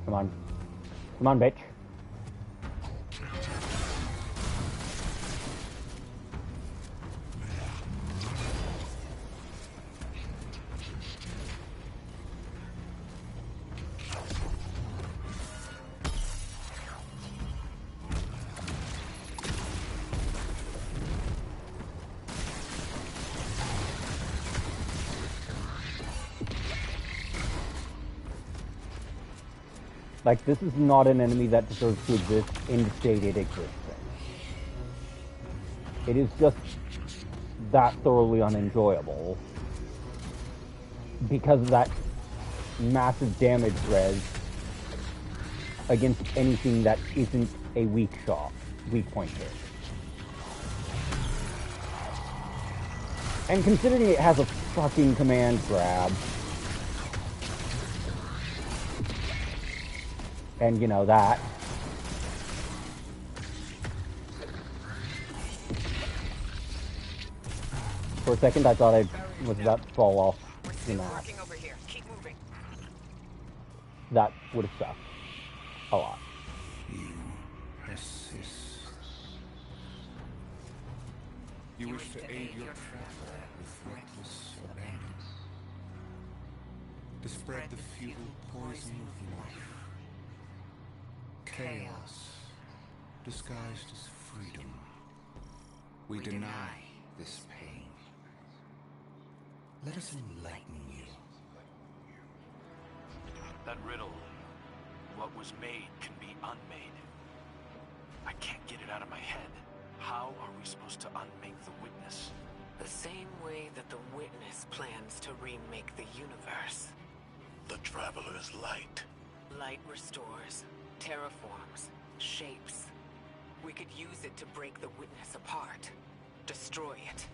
come on. Come on, bitch. Like, this is not an enemy that deserves to exist in the state it exists in. It is just that thoroughly unenjoyable because of that massive damage res against anything that isn't a weak point hit. And considering it has a fucking command grab, and you know that. For a second I thought I was about to fall off the map. That would have sucked. A lot. You persist. You wish to aid your traveler with reckless abandon. To spread the futile poison of life. Chaos, disguised as freedom. We deny this pain. Let us enlighten you. That riddle, what was made can be unmade. I can't get it out of my head. How are we supposed to unmake the witness? The same way that the witness plans to remake the universe. The Traveler's light. Light restores, terraforms, shapes. We could use it to break the witness apart. Destroy it.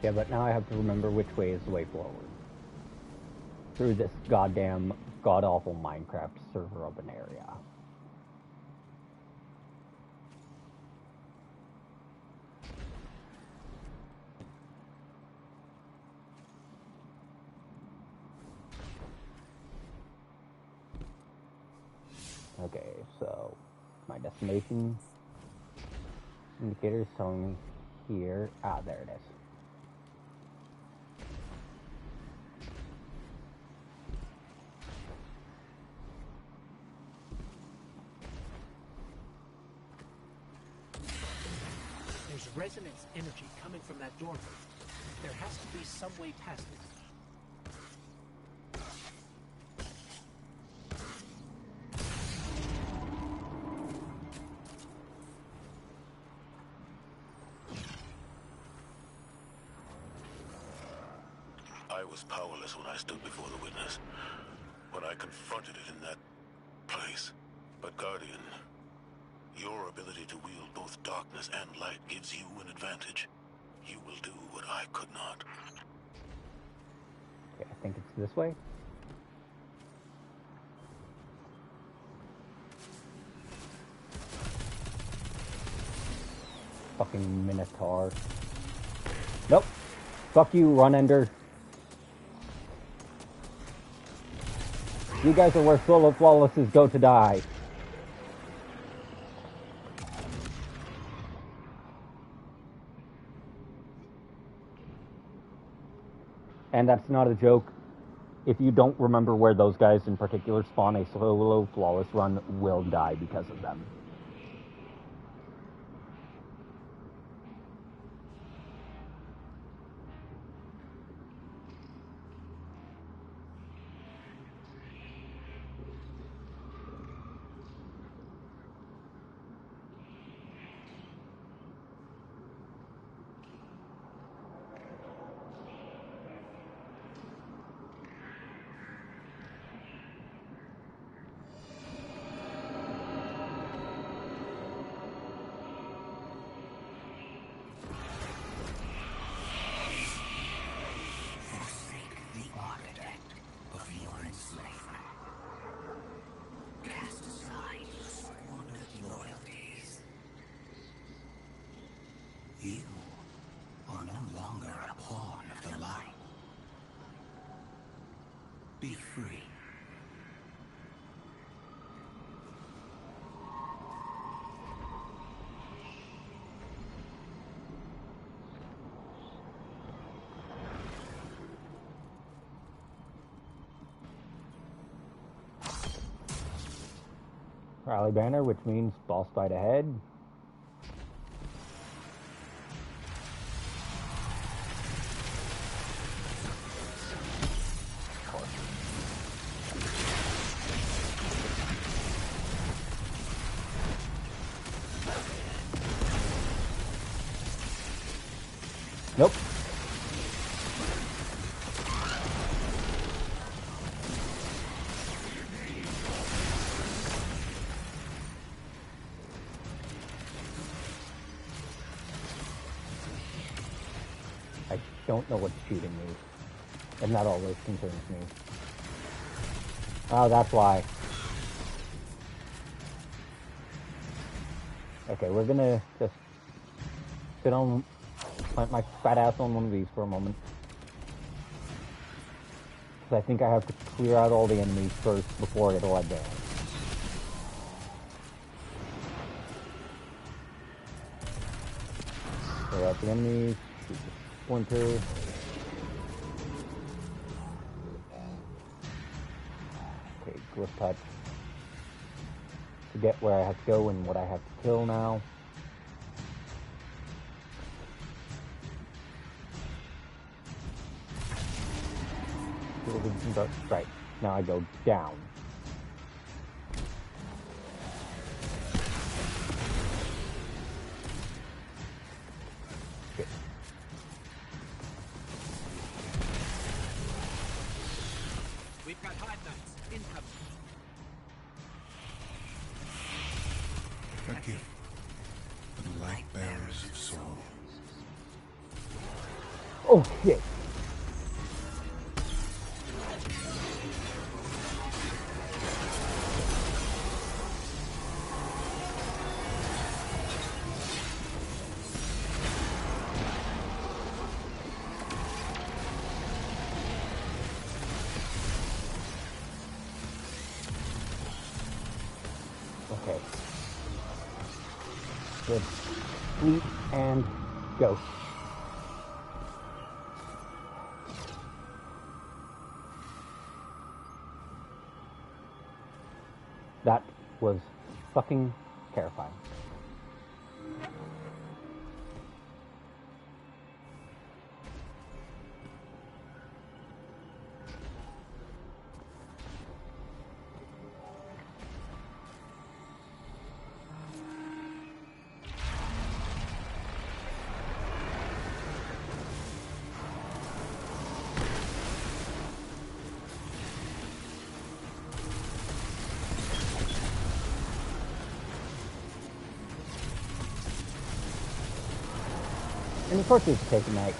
Yeah, but now I have to remember which way is the way forward. Through this goddamn god-awful Minecraft server of an area. Okay, so my destination indicator is telling me here. Ah, there it is. There's resonance energy coming from that doorway. There has to be some way past it. I was powerless when I stood before the witness. When I confronted it in that place. But Guardian, your ability to wield both darkness and light gives you an advantage. You will do what I could not. Okay, I think it's this way. Fucking Minotaur. Nope. Fuck you, Run Ender. You guys are where solo flawlesses go to die. And that's not a joke. If you don't remember where those guys in particular spawn, a solo flawless run will die because of them. be free. Rally banner, which means boss fight ahead. Nope. I don't know what's shooting me, and that always concerns me. Oh, that's why. Okay, we're gonna just plant my fat ass on one of these for a moment. Because I think I have to clear out all the enemies first before it'll advance. Clear out the enemies, shoot the splinter. Okay, glyph touch. To get where I have to go and what I have to kill now. Right, now I go down. Good. We've got hive knights incoming. A gift for the light bearers of souls. Oh shit. Okay. Good. Sleep and go. That was fucking terrifying. And of course it's taking night.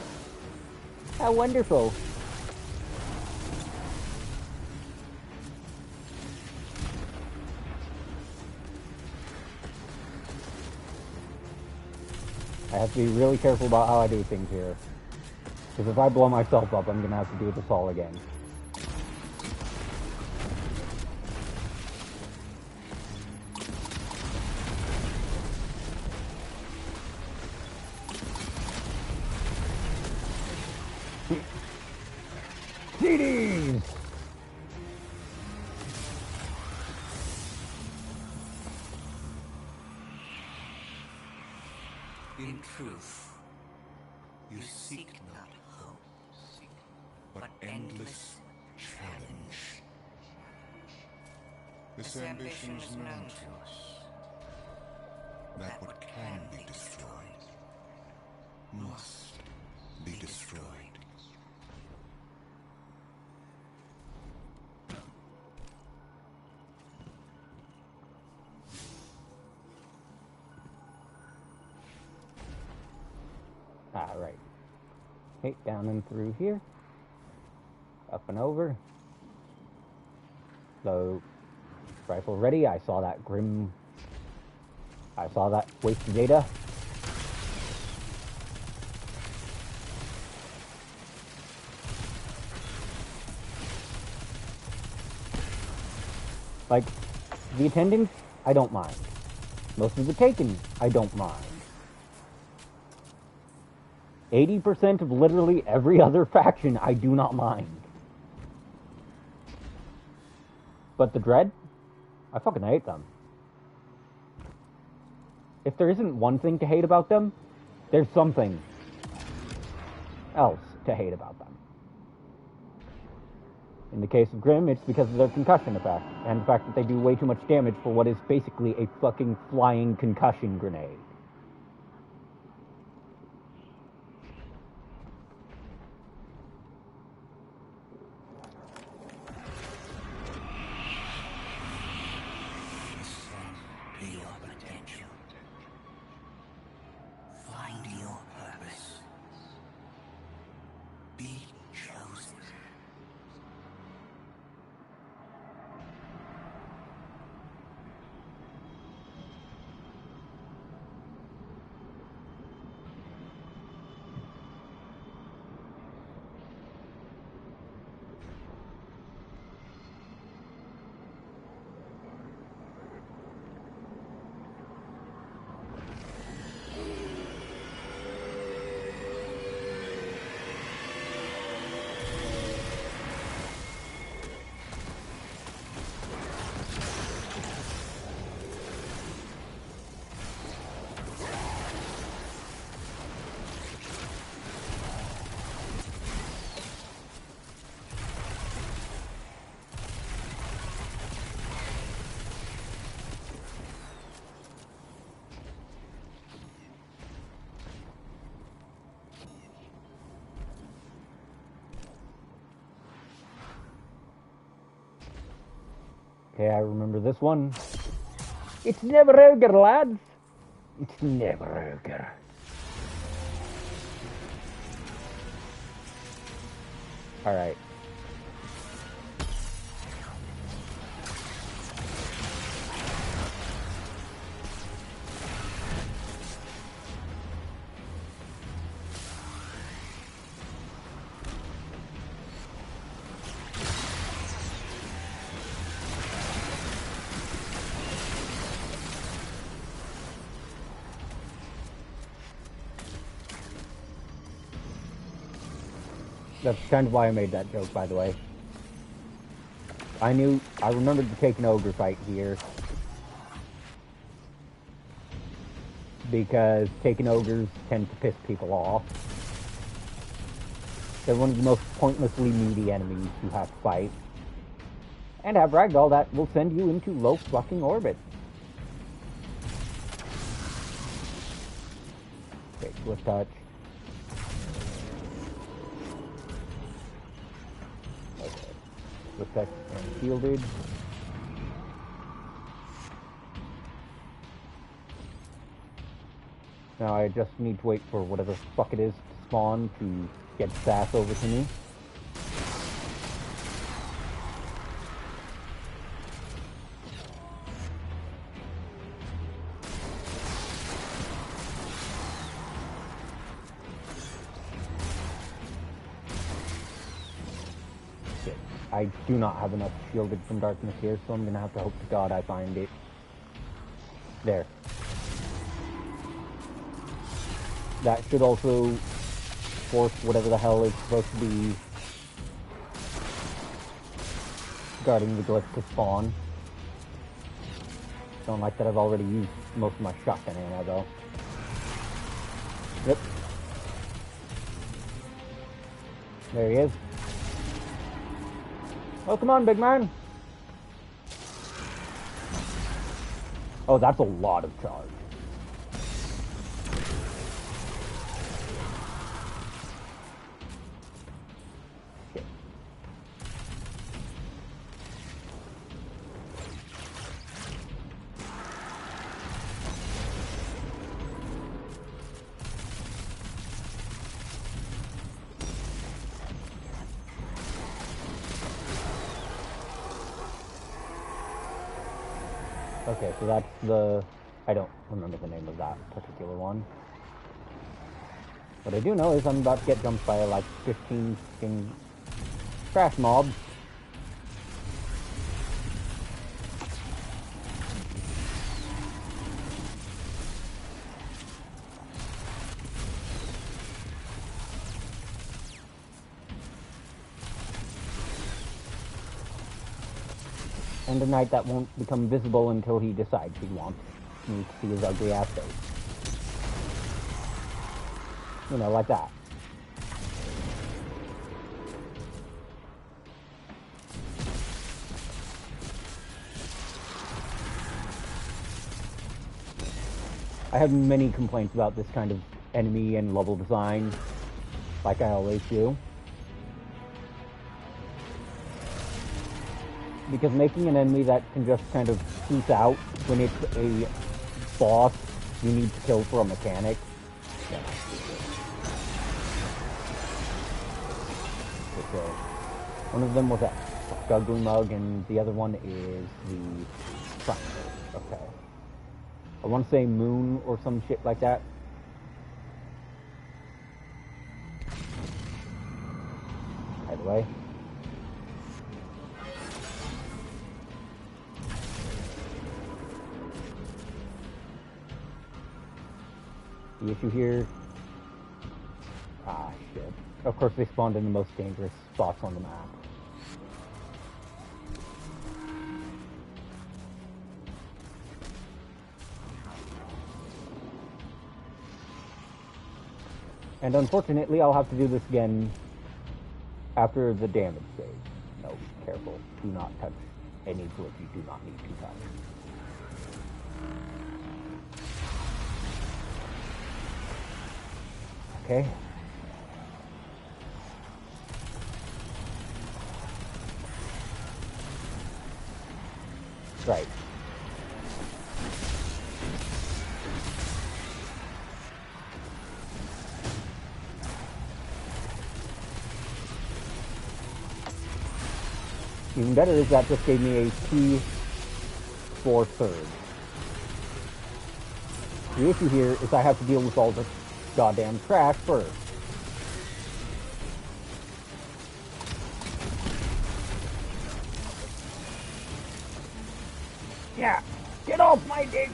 How wonderful. I have to be really careful about how I do things here. Because if I blow myself up, I'm going to have to do this all again. CDs! In truth, you seek not hope, but endless challenge. This ambition is known to us. That what can be destroyed must be destroyed. Alright. Okay, down and through here. Up and over. So, rifle ready. I saw that waste of data. Like, the attendants, I don't mind. Most of the taken, I don't mind. 80% of literally every other faction, I do not mind. But the Dread, I fucking hate them. If there isn't one thing to hate about them, there's something else to hate about them. In the case of Grimm, it's because of their concussion effect, and the fact that they do way too much damage for what is basically a fucking flying concussion grenade. Listen to your potential. Find your purpose. Be chosen. Okay, I remember this one. It's never over, lads. It's never over. Alright. That's kind of why I made that joke, by the way. I remembered the Taken Ogre fight here. Because Taken Ogres tend to piss people off. They're one of the most pointlessly needy enemies you have to fight. And have Ragdoll that will send you into low fucking orbit. Okay, Swift Touch. Protect and shielded. Now I just need to wait for whatever the fuck it is to spawn to get Sass over to me. I do not have enough shielded from darkness here, so I'm gonna have to hope to God I find it. There. That should also force whatever the hell is supposed to be guarding the glyph to spawn. Don't like that I've already used most of my shotgun ammo though. Yep. There he is. Oh, come on, big man. Oh, that's a lot of charge. Shit. Okay, so that's the... I don't remember the name of that particular one. What I do know is I'm about to get jumped by like 15 fucking trash mobs. And a knight that won't become visible until he decides he wants me to see his ugly ass face. You know, like that. I have many complaints about this kind of enemy and level design, like I always do. Because making an enemy that can just kind of peace out when it's a boss you need to kill for a mechanic. Okay. One of them was a Guggly Mug, and the other one is the Trunk. Okay. I want to say Moon or some shit like that. By the way. The issue here... Ah, shit. Of course they spawned in the most dangerous spots on the map. And unfortunately, I'll have to do this again after the damage stage. No, careful. Do not touch any glitch you do not need to touch. Okay. Right. Even better is that just gave me a T4 surge. The issue here is I have to deal with all the goddamn trash first. Yeah, get off my dick!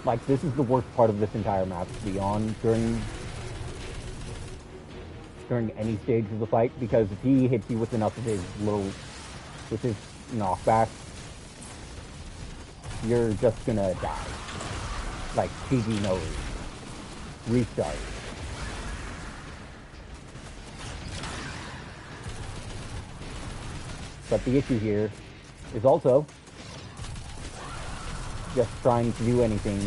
Like, this is the worst part of this entire map to be on during any stage of the fight, because if he hits you with enough of his knockback, you're just gonna die. Like, GG no restart. But the issue here is also just trying to do anything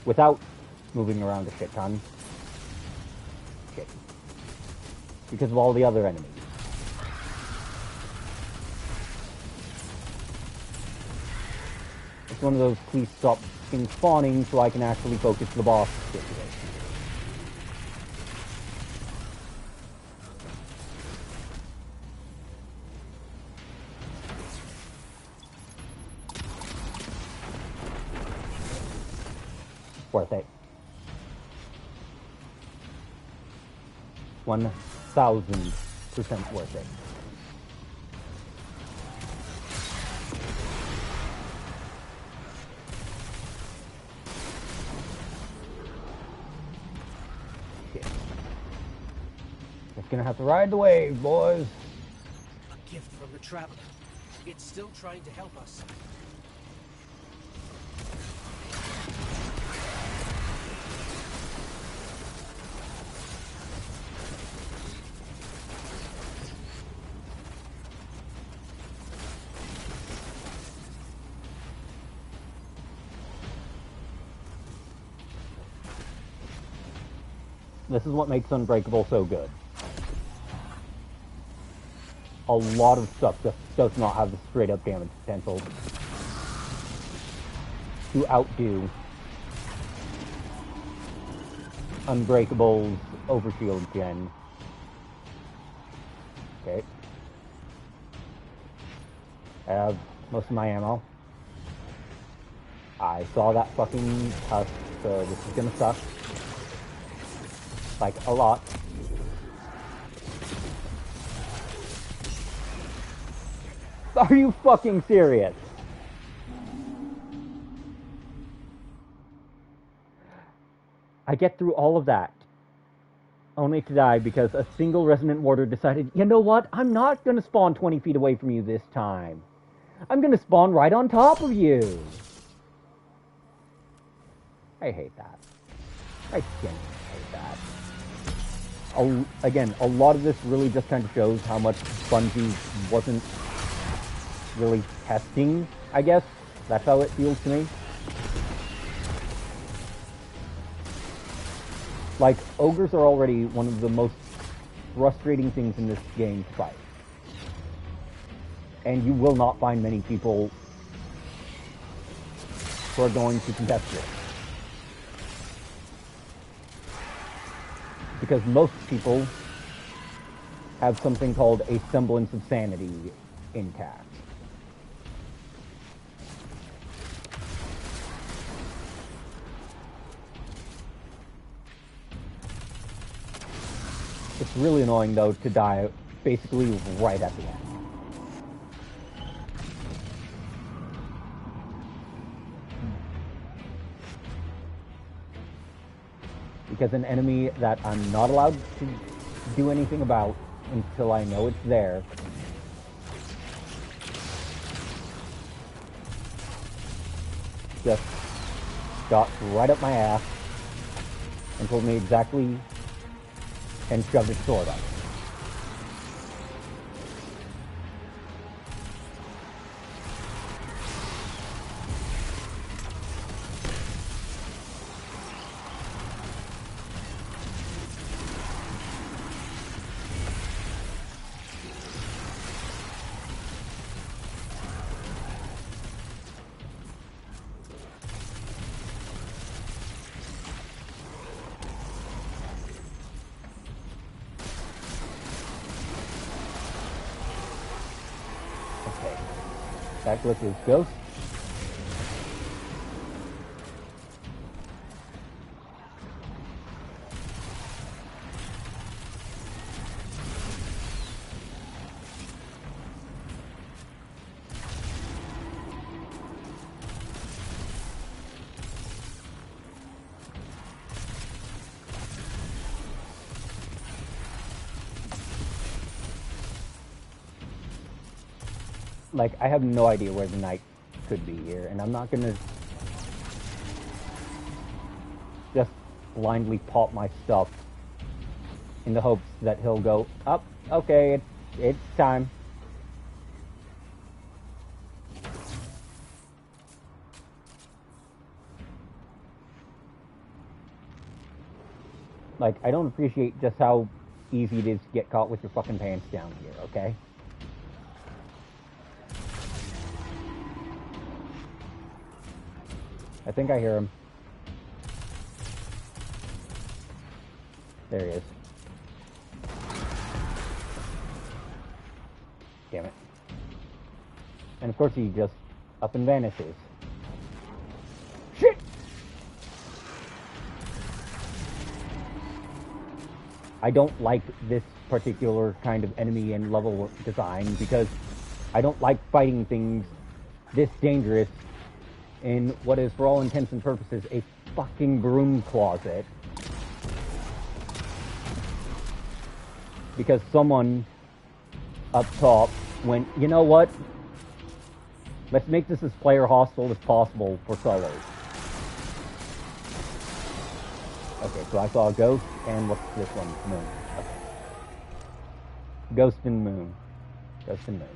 without moving around a shit ton. Shit. Because of all the other enemies. It's one of those, please stop spawning so I can actually focus the boss situation. Worth it. 1000% worth it. Shit. Just gonna have to ride the wave, boys. A gift from the trap. It's still trying to help us. This is what makes Unbreakable so good. A lot of stuff just does not have the straight up damage potential to outdo Unbreakable's overshield gen. Okay. I have most of my ammo. I saw that fucking tusk, so this is gonna suck. Like, a lot. Are you fucking serious? I get through all of that, only to die because a single Resonant Warder decided, you know what, I'm not going to spawn 20 feet away from you this time. I'm going to spawn right on top of you. I hate that. I genuinely hate that. Again, a lot of this really just kind of shows how much Bungie wasn't really testing, I guess. That's how it feels to me. Like, ogres are already one of the most frustrating things in this game to fight. And you will not find many people who are going to contest it. Because most people have something called a semblance of sanity intact. It's really annoying, though, to die basically right at the end. Because an enemy that I'm not allowed to do anything about until I know it's there just got right up my ass and told me exactly and shoved its sword up. Back with his ghost. Like, I have no idea where the knight could be here, and I'm not gonna just blindly pop my stuff in the hopes that he'll go, up, okay, it's time. Like, I don't appreciate just how easy it is to get caught with your fucking pants down here, okay? I think I hear him. There he is. Damn it. And of course he just up and vanishes. Shit! I don't like this particular kind of enemy and level design because I don't like fighting things this dangerous in what is, for all intents and purposes, a fucking broom closet. Because someone up top went, you know what? Let's make this as player hostile as possible for solos. Okay, so I saw a ghost, and what's this one? Moon. Okay. Ghost and moon. Ghost and moon.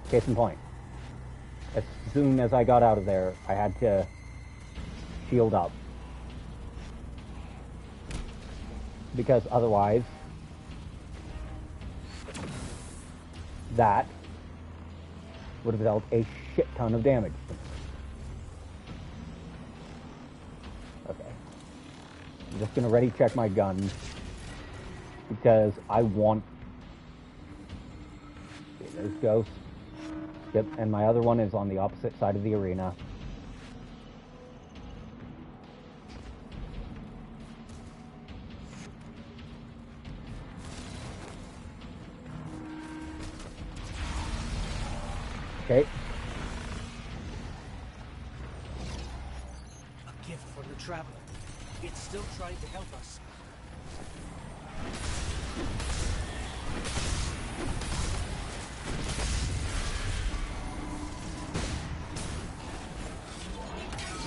Case in point. As soon as I got out of there, I had to shield up. Because otherwise, that would have dealt a shit ton of damage to me. Okay. I'm just gonna ready check my guns because I want... Okay, there's Ghost. Yep, and my other one is on the opposite side of the arena. Okay. traveler. It's still trying to help us.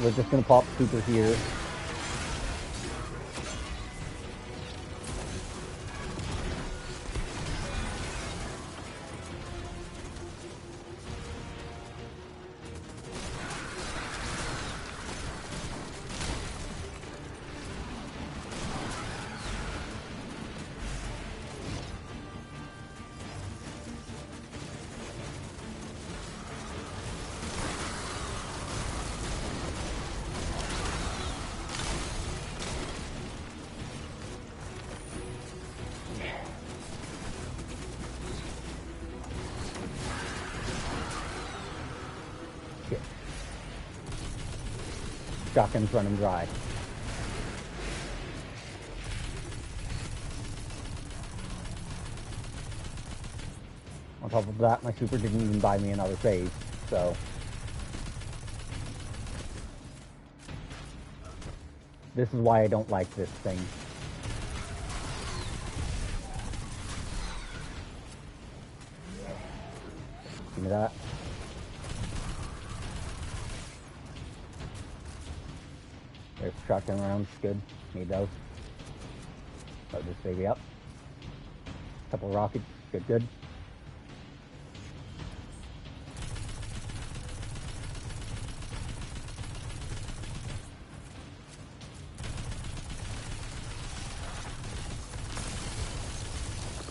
We're just gonna pop super here. Shotgun's running dry. On top of that, my super didn't even buy me another phase, so... This is why I don't like this thing. Give me that. There's shotgun rounds, good. Need those. Load this baby up. Couple rockets, good, good.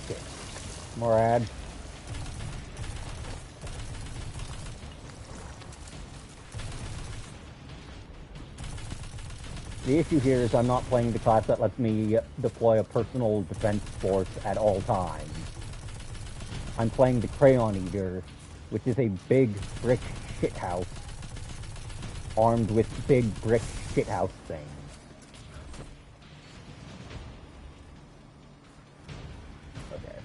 Okay. More ads. The issue here is I'm not playing the class that lets me deploy a personal defense force at all times. I'm playing the Crayon Eater, which is a big brick shithouse, armed with big brick shithouse things. Okay.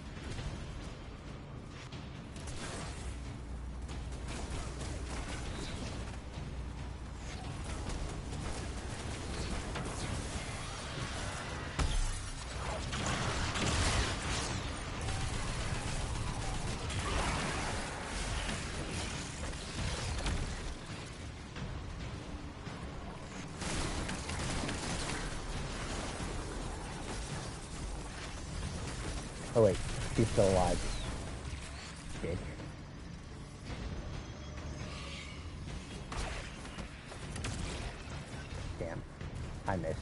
Oh wait, she's still alive. Bitch. Damn. I missed.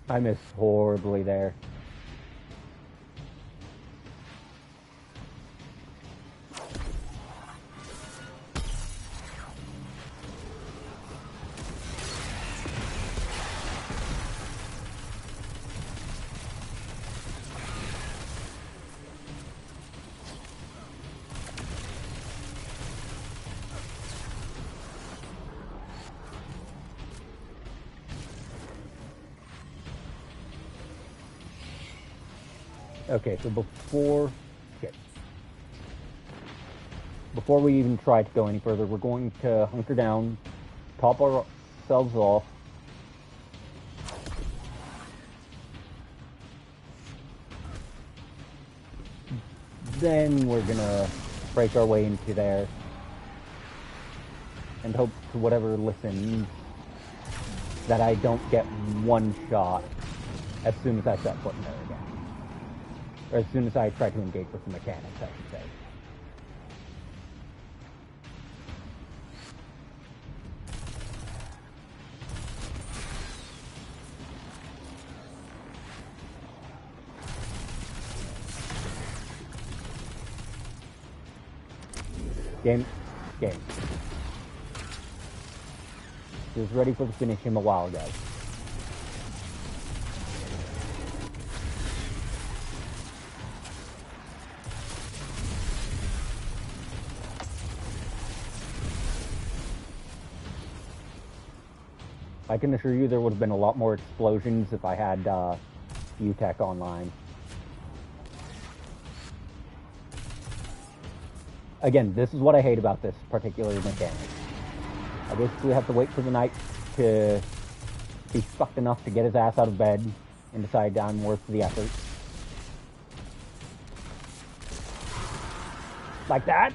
I missed horribly there. Okay, so before we even try to go any further, we're going to hunker down, top ourselves off. Then we're gonna break our way into there and hope to whatever listens that I don't get one shot as soon as I set foot in there again. Or as soon as I try to engage with the mechanics, I should say. Game. He was ready for the finish him a while ago. I can assure you there would have been a lot more explosions if I had UTech online. Again, this is what I hate about this particular mechanic. I basically have to wait for the night to He's fucked enough to get his ass out of bed and decide I'm worth the effort. Like that?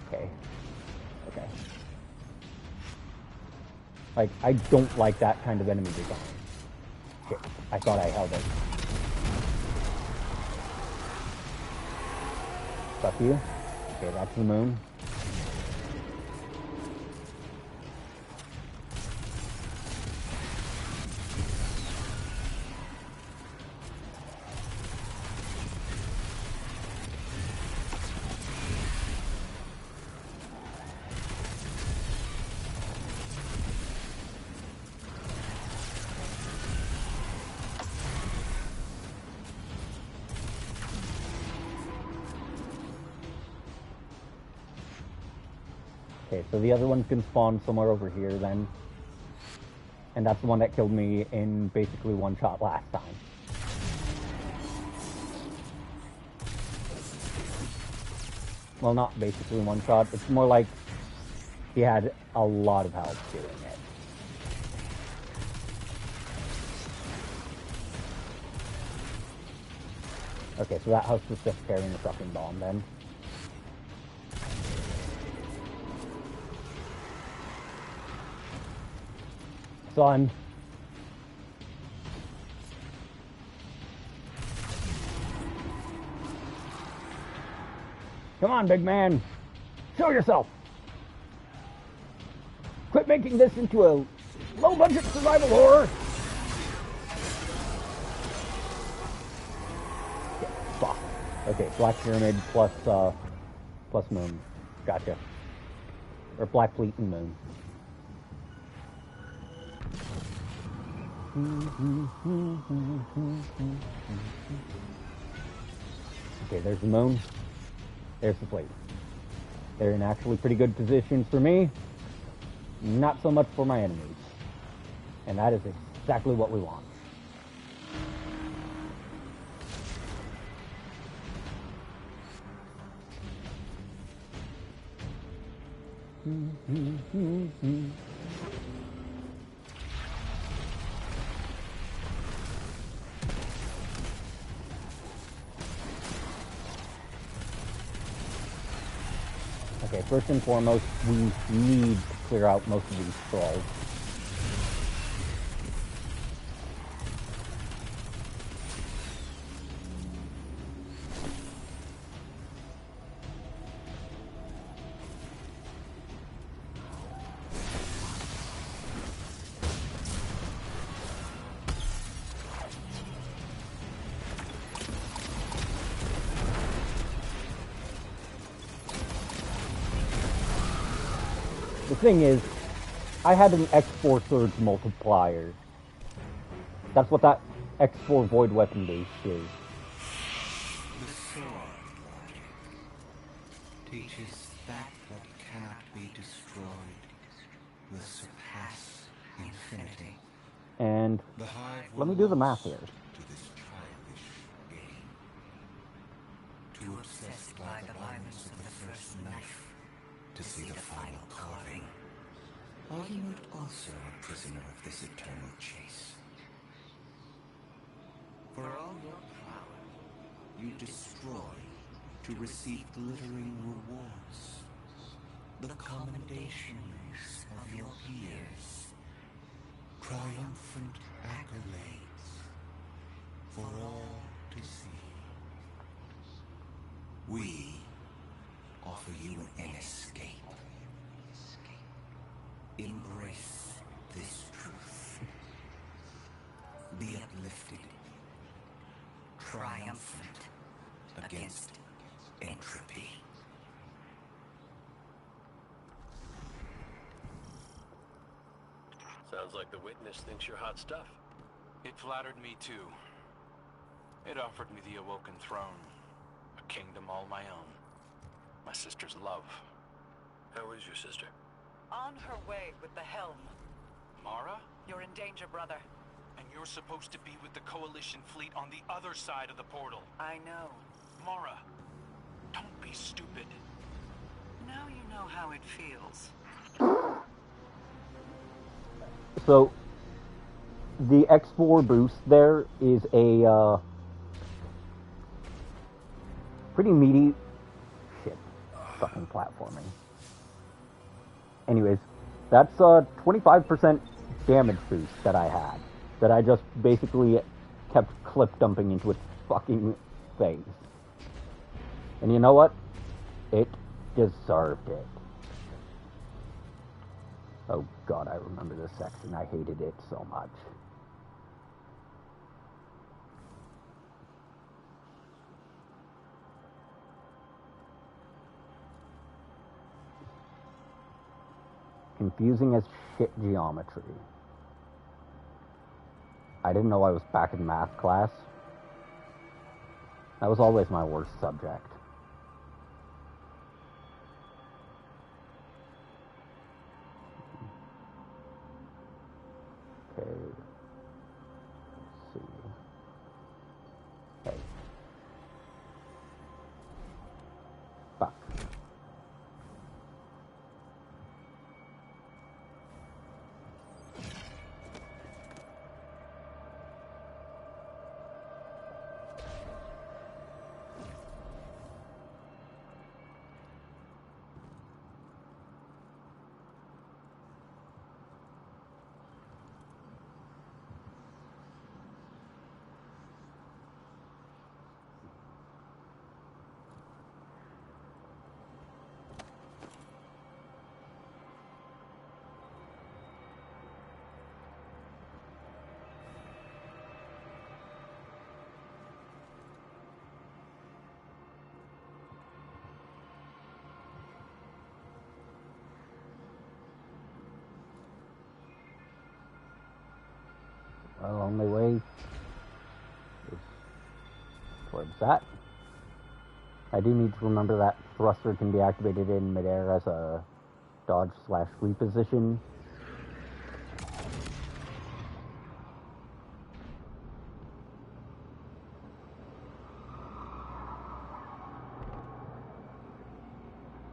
Okay. Okay. Like, I don't like that kind of enemy design. Shit, I thought I held it. Fuck you. Okay, that's the moon. Okay, so the other one can spawn somewhere over here then. And that's the one that killed me in basically one shot last time. Well, not basically one shot. It's more like he had a lot of help doing it. Okay, so that house was just carrying a fucking bomb then. Son. Come on, big man. Show yourself. Quit making this into a low-budget survival horror. Yeah, fuck. Okay, Black Pyramid plus Moon. Gotcha. Or Black Fleet and Moon. Okay, there's the moon. There's the fleet. They're in actually pretty good position for me. Not so much for my enemies. And that is exactly what we want. Okay, first and foremost, we need to clear out most of these trolls. The thing is, I had an X4 Surge multiplier. That's what that X4 Void Weapon base is. The sword teaches that what cannot be destroyed will surpass infinity. And let me do the math here. To this childish game. Too obsessed by the violence of the first knife to see the final carving. Are you not also a prisoner of this eternal chase? For all your power, you destroy to receive glittering rewards, the commendations of your peers, triumphant accolades for all to see. We offer you an escape. Embrace this truth. Be uplifted, triumphant against entropy. Sounds like the witness thinks you're hot stuff. It flattered me too. It offered me the Awoken Throne, a kingdom all my own. My sister's love. How is your sister? On her way with the helm. Mara? You're in danger, brother. And you're supposed to be with the Coalition fleet on the other side of the portal. I know. Mara, don't be stupid. Now you know how it feels. So, the X4 boost there is a pretty meaty shit. Fucking platforming. Anyways, that's a 25% damage boost that I had. That I just basically kept clip dumping into its fucking face. And you know what? It deserved it. Oh god, I remember this section. I hated it so much. Confusing as shit geometry. I didn't know I was back in math class. That was always my worst subject. Okay. Let's see. Hey. Fuck. Well, only way is towards that. I do need to remember that thruster can be activated in midair as a dodge/reposition.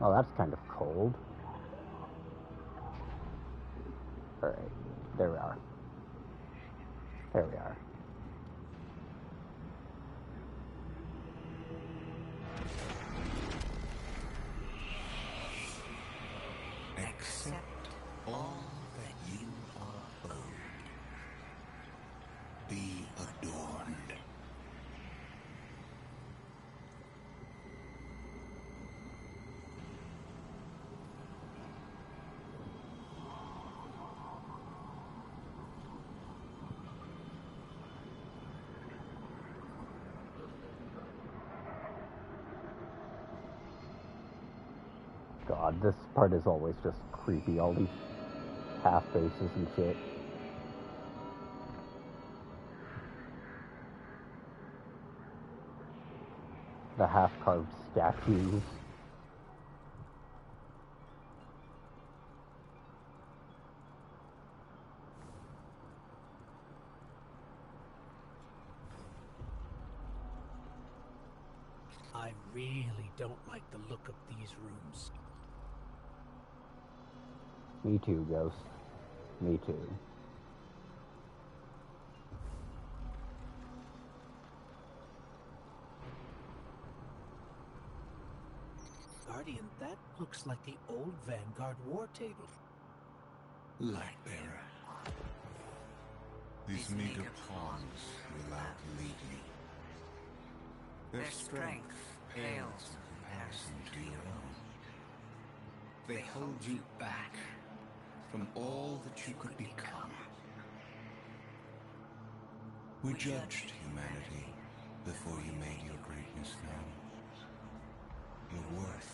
Oh, that's kind of cold. Alright, there we are. There we are. Accept all that you are owed. Be adorned. God, this part is always just creepy. All these half faces and shit. The half-carved statues. I really don't like the look of these rooms. Me too, Ghost. Me too. Guardian, that looks like the old Vanguard war table. Lightbearer. These meager pawns will outlead me. Their strength pales in comparison to your own. They hold you back from all that you could become. We judged humanity before you made your greatness known. Your worth.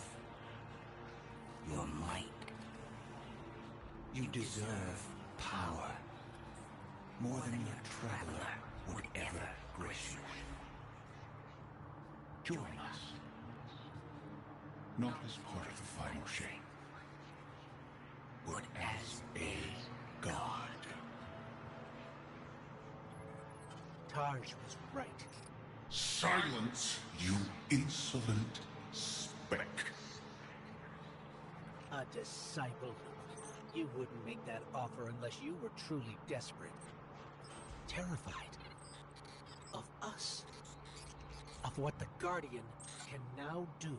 Your might. You deserve power. More than your traveler would ever grace you with. Join us. Not as part of the final shape, but as a god. Taj was right. Silence, you insolent speck. A disciple. You wouldn't make that offer unless you were truly desperate. Terrified. Of us. Of what the Guardian can now do.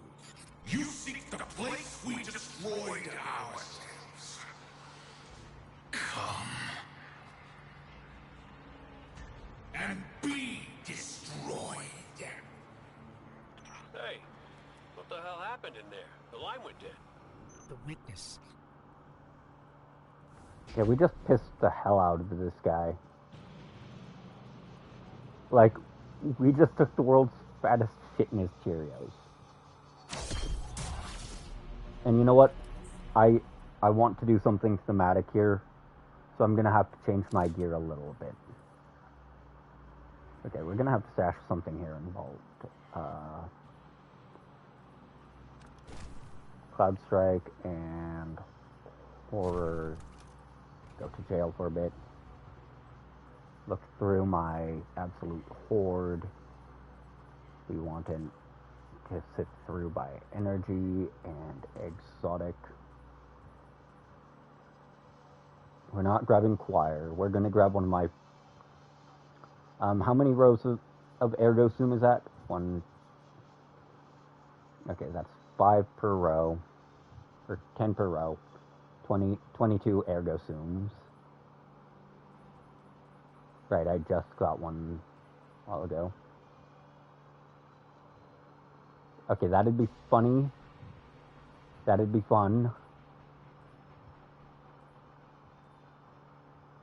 You seek the place we destroyed ourselves. Come. And be destroyed. Hey, what the hell happened in there? The line went dead. The witness. Yeah, we just pissed the hell out of this guy. Like, we just took the world's fattest shit in his Cheerios. And you know what? I want to do something thematic here, so I'm gonna have to change my gear a little bit. Okay, we're gonna have to stash something here involved. Cloud Strike and Horror. Go to jail for a bit. Look through my Absolute Horde. We want to sift through by Energy and Exotic. We're not grabbing Choir. We're going to grab one of my... how many rows of Ergo Sum is that? One... Okay, that's 5 per row. Or 10 per row. 22 Ergo Sums. Right, I just got one a while ago. Okay, that'd be funny. That'd be fun.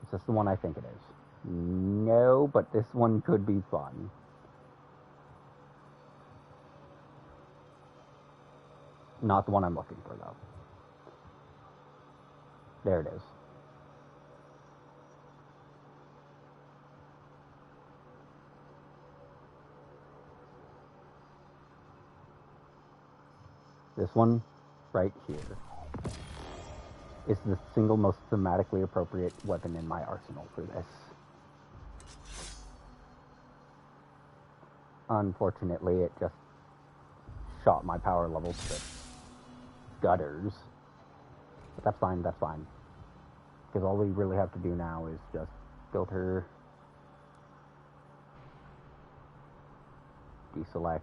Is this the one I think it is? No, but this one could be fun. Not the one I'm looking for, though. There it is. This one, right here, is the single most thematically appropriate weapon in my arsenal for this. Unfortunately, it just shot my power levels to gutters. But that's fine, that's fine. Because all we really have to do now is just filter, deselect,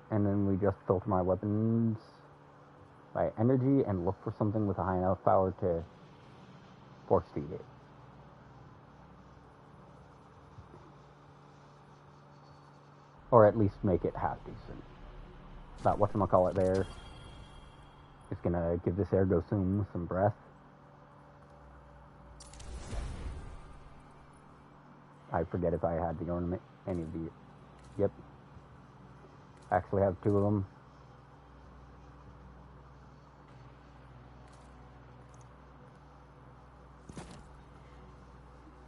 and then we just filter my weapons by energy and look for something with a high enough power to force feed it. Or at least make it half decent. That whatchamacallit there is gonna give this Ergo Sum some breath. I forget if I had the ornament, any of the... Yep. Actually have 2 of them.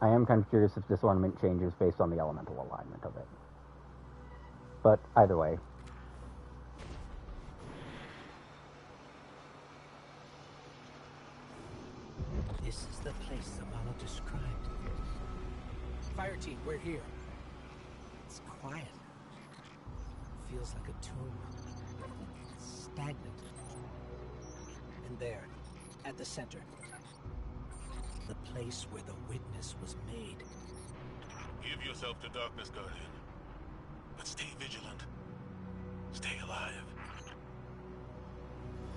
I am kind of curious if this ornament changes based on the elemental alignment of it. But either way. This is the place Zavala described. Fire team, we're here. It's quiet. Feels like a tomb. Stagnant. And there, at the center, the place where the witness was made. Give yourself to darkness, Guardian. But stay vigilant. Stay alive.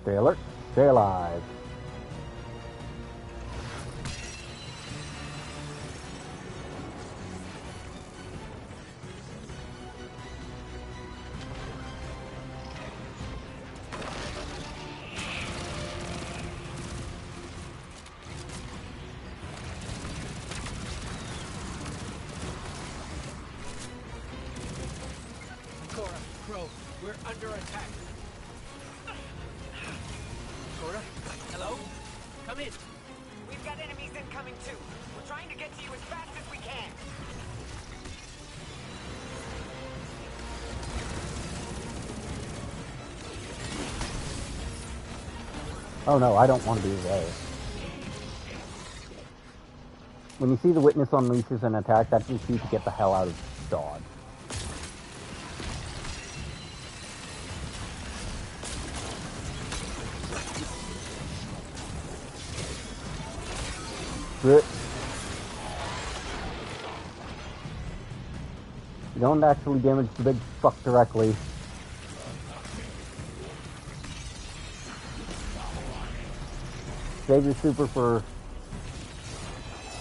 Stay alert, stay alive. We're under attack. Cora, hello? Come in. We've got enemies incoming too. We're trying to get to you as fast as we can. Oh no, I don't want to be there. When you see the witness unleashes an attack, that's just you to get the hell out of Dodge. You don't actually damage the big fuck directly. Save your super for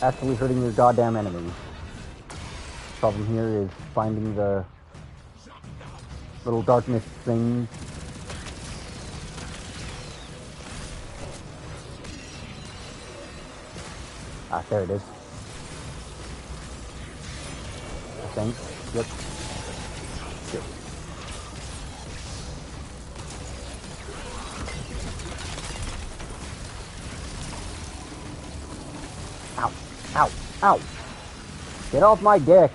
actually hurting your goddamn enemies. Problem here is finding the little darkness things. Ah, there it is. I think. Yep. Good. Ow. Ow. Ow. Get off my dick.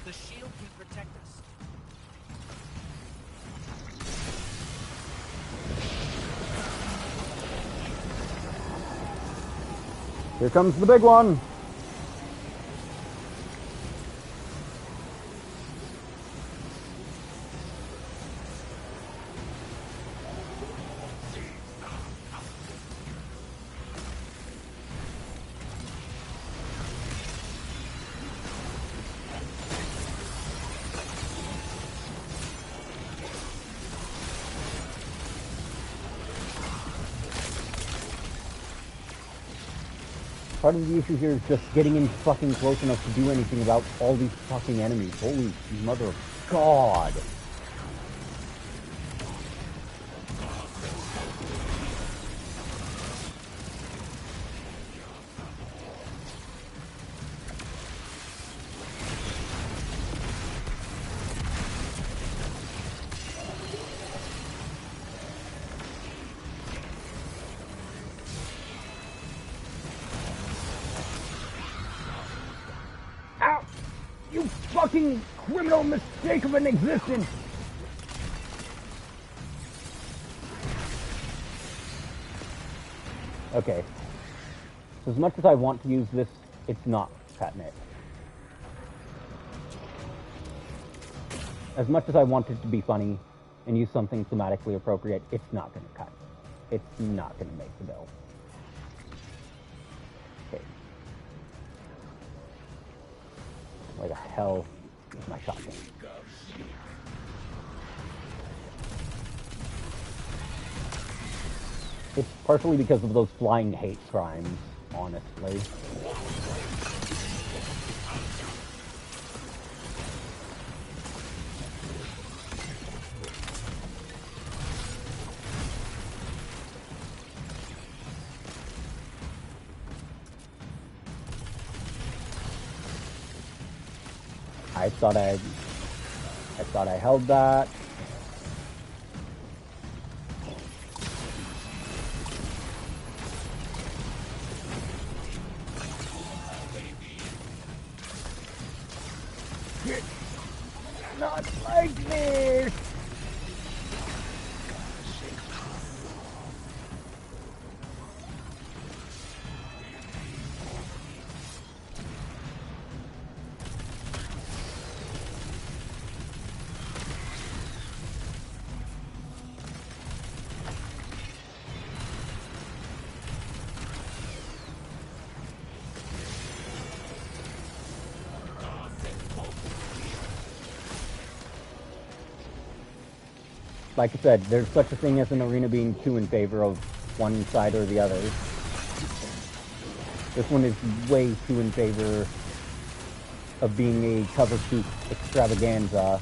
The shield can protect us. Here comes the big one. Part of the issue here is just getting in fucking close enough to do anything about all these fucking enemies. Holy mother of God. Ow! You fucking criminal mistake of an existence! Okay. So as much as I want to use this, it's not cutting it. As much as I want it to be funny and use something thematically appropriate, it's not going to cut. It's not going to make the bill. Okay. Where the hell is my shotgun? It's partially because of those flying hate crimes, honestly. I thought I held that. Not like this. Like I said, there's such a thing as an arena being too in favor of one side or the other. This one is way too in favor of being a cover shoot extravaganza,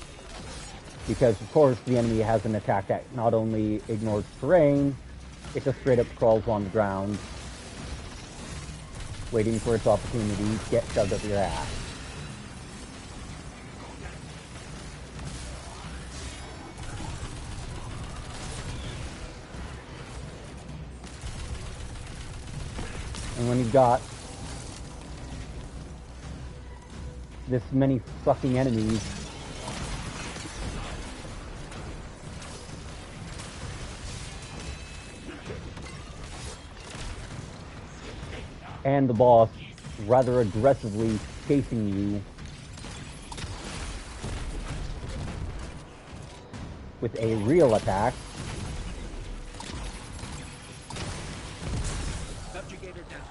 because of course the enemy has an attack that not only ignores terrain, it just straight up crawls on the ground, waiting for its opportunity to get shoved up your ass. And when you've got this many fucking enemies and the boss rather aggressively chasing you with a real attack. Subjugator down.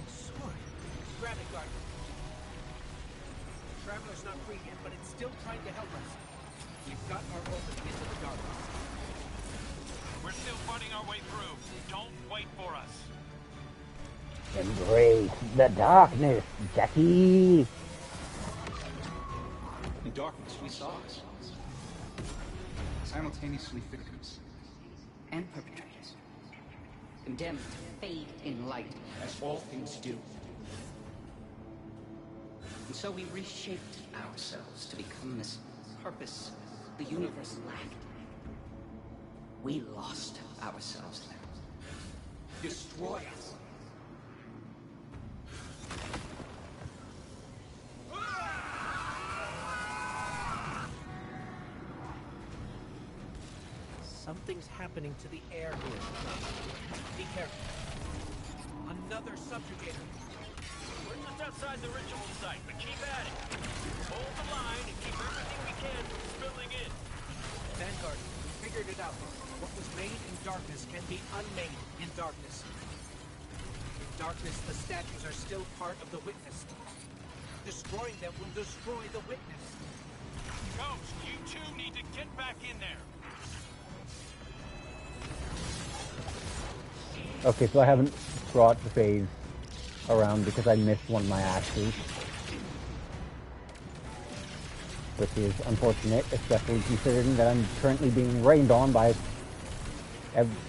Sword. Grab it, Guard. Traveler's not free yet, but it's still trying to help us. We've got our opening into the darkness. We're still fighting our way through. Don't wait for us. Embrace the darkness, Jackie! In darkness, we saw ourselves. Simultaneously victims. And perpetrators. Condemned to fade in light. As all things do. And so we reshaped ourselves to become this purpose the universe lacked. We lost ourselves there. Destroy us. Something's happening to the air here. Be careful. Another subjugator. We're just outside the ritual site, but keep at it. Hold the line and keep everything we can from spilling in. Vanguard, we figured it out. What was made in darkness can be unmade in darkness. In darkness, the statues are still part of the witness. Destroying them will destroy the witness. Ghost, you two need to get back in there. Okay, so I haven't brought the phase around because I missed one of my axes. Which is unfortunate, especially considering that I'm currently being rained on by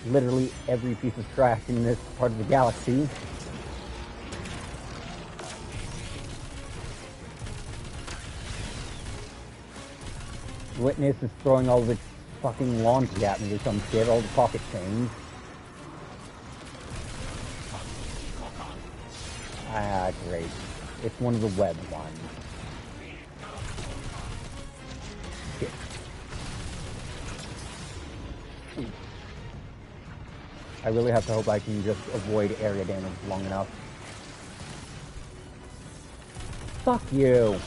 literally every piece of trash in this part of the galaxy. Witness is throwing all of its fucking laundry at me or some shit, all the pocket change. Ah, great. It's one of the web ones. Shit. I really have to hope I can just avoid area damage long enough. Fuck you!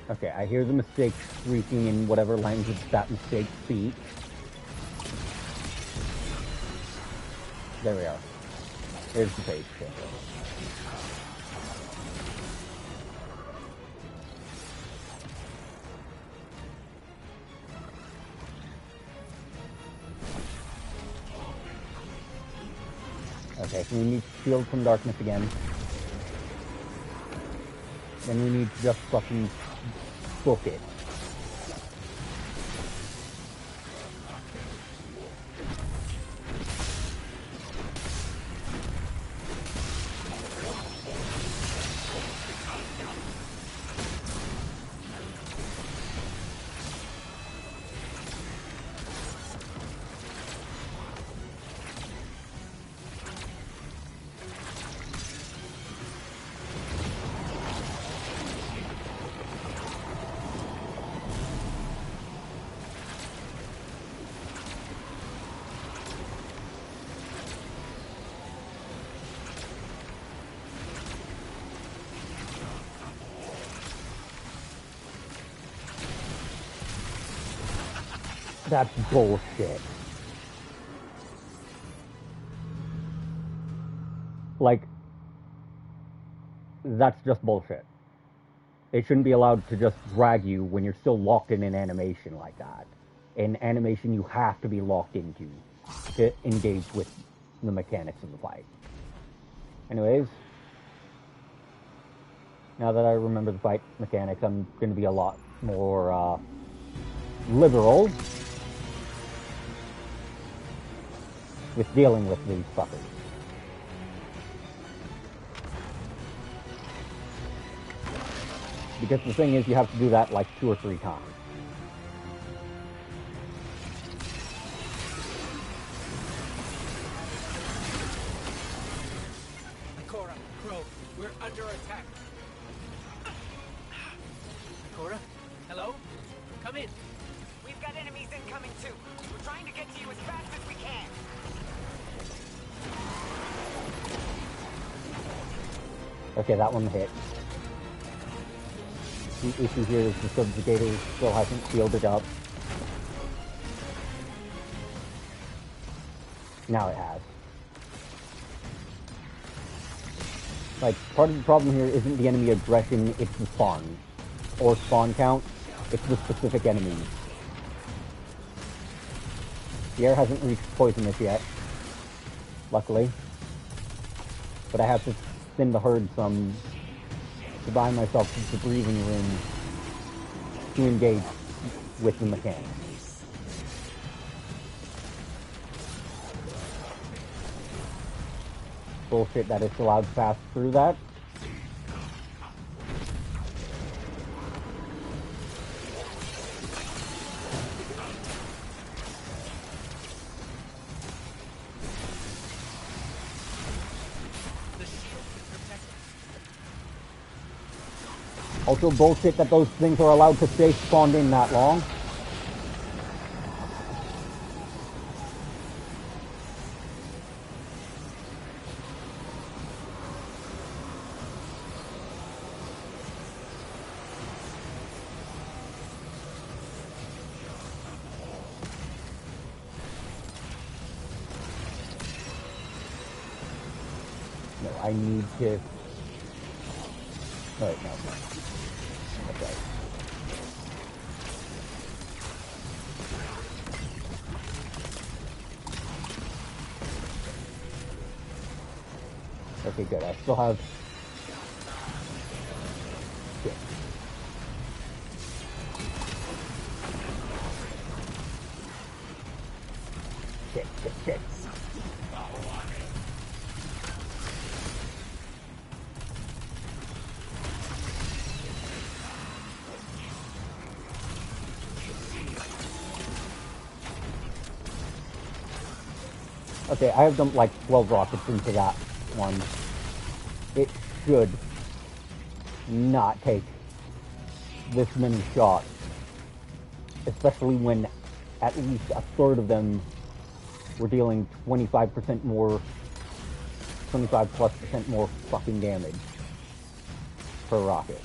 Okay, I hear the mistake shrieking in whatever language that mistake speaks. There we are. There's the page. Okay, so we need shield from darkness again. Then we need to just fucking book it. That's bullshit. Like, that's just bullshit. It shouldn't be allowed to just drag you when you're still locked in an animation like that. In animation, you have to be locked into to engage with the mechanics of the fight. Anyways, now that I remember the fight mechanics, I'm going to be a lot more liberal with dealing with these fuckers. Because the thing is, you have to do that like 2 or 3 times. Crow, we're under attack. Cora? Hello? Come in. We've got enemies incoming too. We're trying to get to you as fast as we can. Okay, that one hit. The issue here is the subjugator still hasn't shielded up. Now it has. Like, part of the problem here isn't the enemy aggression, it's the spawn. Or spawn count, it's the specific enemies. The air hasn't reached poisonous yet, luckily. But I have to thin the herd some to buy myself the breathing room to engage with the mechanics. Bullshit that it's allowed to pass through that. Also bullshit that those things are allowed to stay spawned in that long. No, I need to... Wait, no. Okay. Okay, good. I still have... Shit. Shit, shit, shit. Okay, I have dumped like 12 rockets into that one. It should not take this many shots. Especially when at least a third of them were dealing 25% more, 25+% more fucking damage per rocket.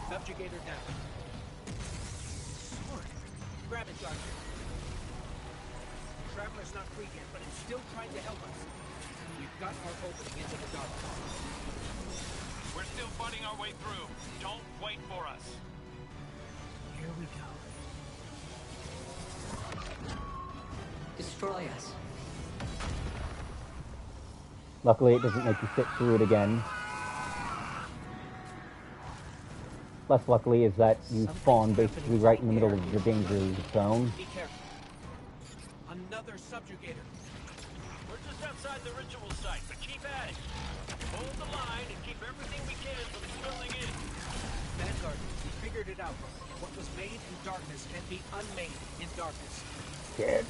Subjugator down. Sword. Grab it, Doctor. Traveler's not free yet, but it's still trying to help us. We've got our opening into the dark. We're still fighting our way through. Don't wait for us. Here we go. Destroy us. Luckily, it doesn't make you sit through it again. Less luckily is that you spawn basically right in the middle of the danger zone. Be careful. Another subjugator. We're just outside the ritual site, but keep at it. Hold the line and keep everything we can from spilling in. Vanguard, we figured it out. What was made in darkness can be unmade in darkness. Shit.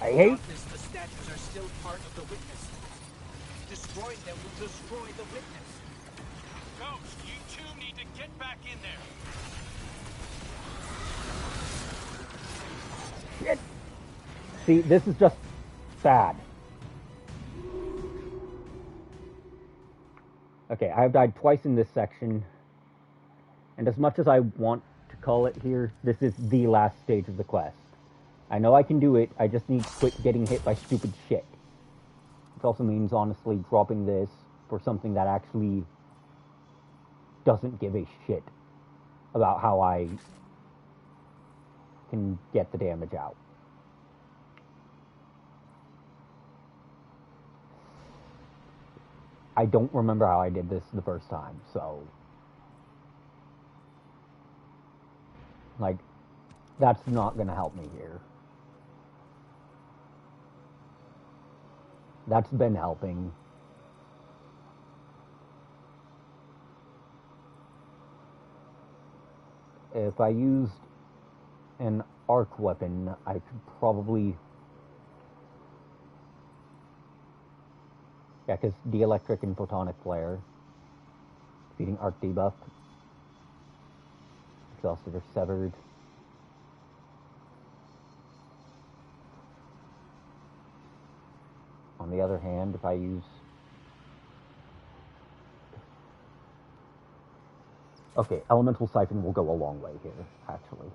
I hate... Darkness, the statues are still part of the witness. Destroying them will destroy the witness. Ghost, you two need to get back in there. Shit. See, this is just bad. Okay, I've died twice in this section. And as much as I want to call it here, this is the last stage of the quest. I know I can do it, I just need to quit getting hit by stupid shit. Which also means, honestly, dropping this for something that actually doesn't give a shit about how I can get the damage out. I don't remember how I did this the first time, so... Like, that's not gonna help me here. That's been helping. If I used an arc weapon, I could probably... Yeah, because de-electric and photonic flare. Defeating arc debuff. Exhausted or severed. On the other hand, if I use... Okay, Elemental Siphon will go a long way here, actually.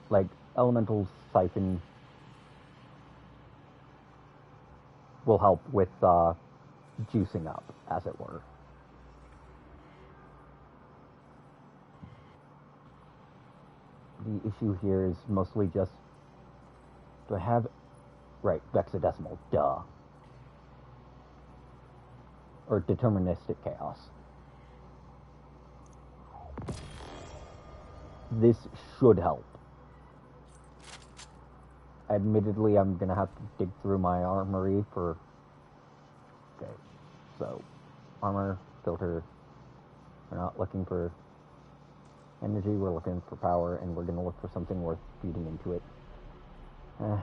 Like, Elemental Siphon will help with juicing up, as it were. The issue here is mostly just, do I have... Right, Vexadecimal, duh. Or Deterministic Chaos. This should help. Admittedly, I'm gonna have to dig through my armory for... Okay, so, armor, filter. We're not looking for energy, we're looking for power, and we're gonna look for something worth feeding into it. I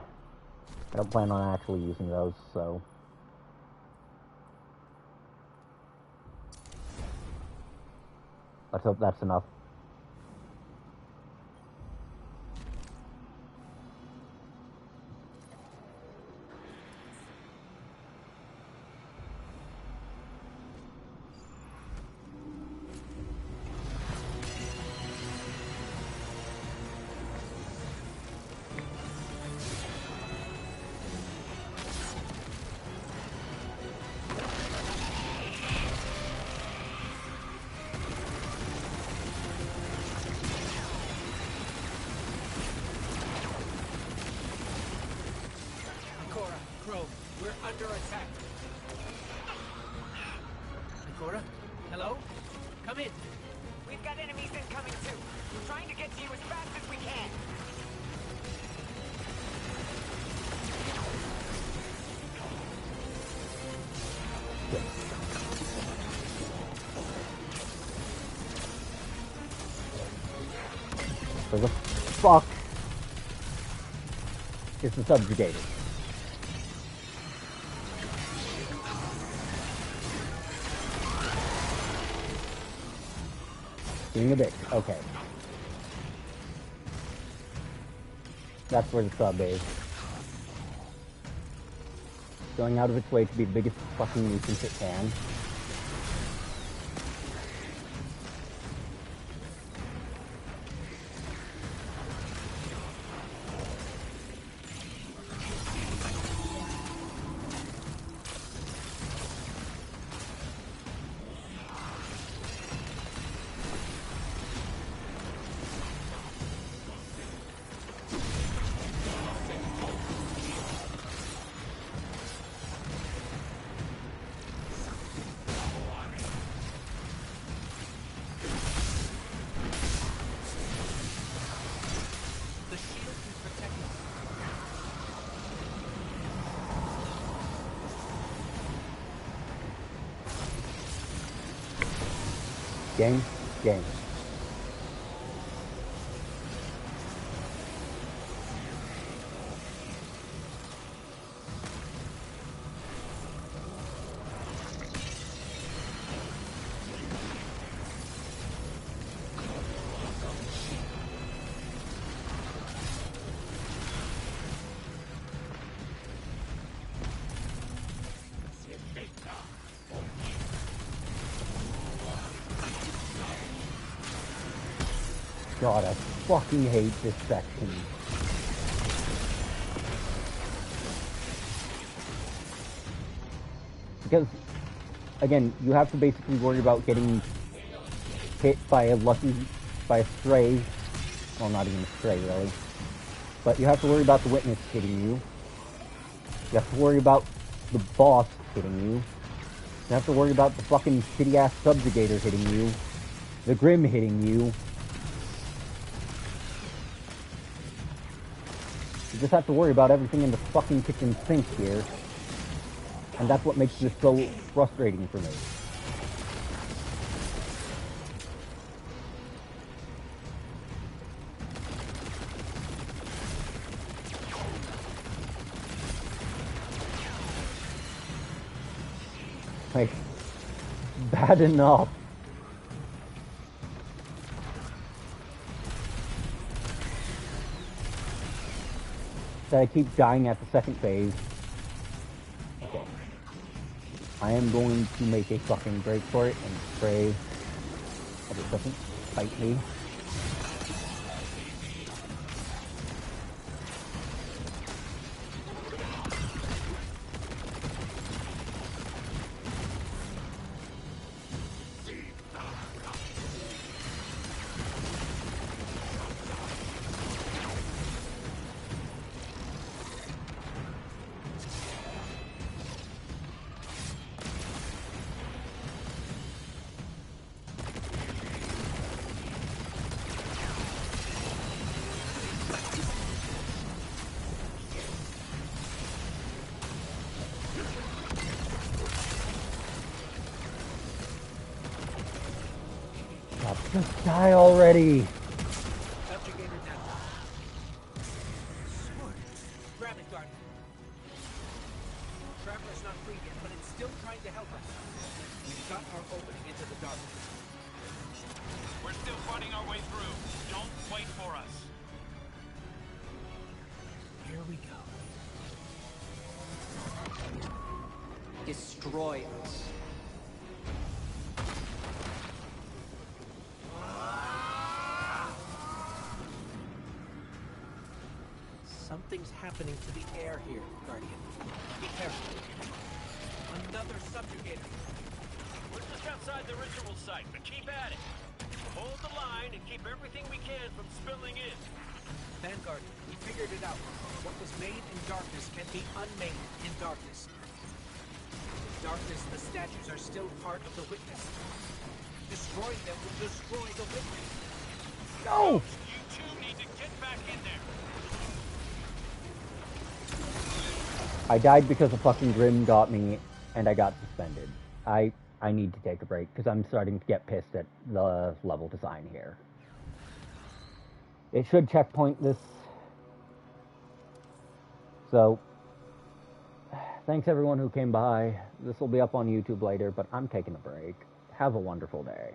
don't plan on actually using those, so... Let's hope that's enough. Under attack. Ikora? Hello? Come in. We've got enemies incoming too. We're trying to get to you as fast as we can. Where the fuck is the subjugator? Being a bitch. Okay. That's where the sub is. Going out of its way to be the biggest fucking nuisance it can. Game. God, I fucking hate this section. Because, again, you have to basically worry about getting hit by a stray. Well, not even a stray, really. But you have to worry about the witness hitting you. You have to worry about the boss hitting you. You have to worry about the fucking shitty-ass subjugator hitting you. The Grim hitting you. You just have to worry about everything in the fucking kitchen sink here. And that's what makes this so frustrating for me. Like, bad enough. That I keep dying at the second phase. Okay. I am going to make a fucking break for it and pray that it doesn't fight me. Just die already! Subjugated now. Sword. Grab it, Guardian. Traveler's not free yet, but it's still trying to help us. We've got our opening into the darkness. We're still fighting our way through. Don't wait for us. Here we go. Destroy us. Something's happening to the air here, Guardian. Be careful. Another subjugator. We're just outside the ritual site, but keep at it. Hold the line and keep everything we can from spilling in. Vanguard, we figured it out. What was made in darkness can be unmade in darkness. In darkness, the statues are still part of the witness. Destroying them will destroy the witness. No! You two need to get back in there. I died because a fucking Grim got me, and I got suspended. I need to take a break, because I'm starting to get pissed at the level design here. It should checkpoint this. So, thanks everyone who came by. This will be up on YouTube later, but I'm taking a break. Have a wonderful day.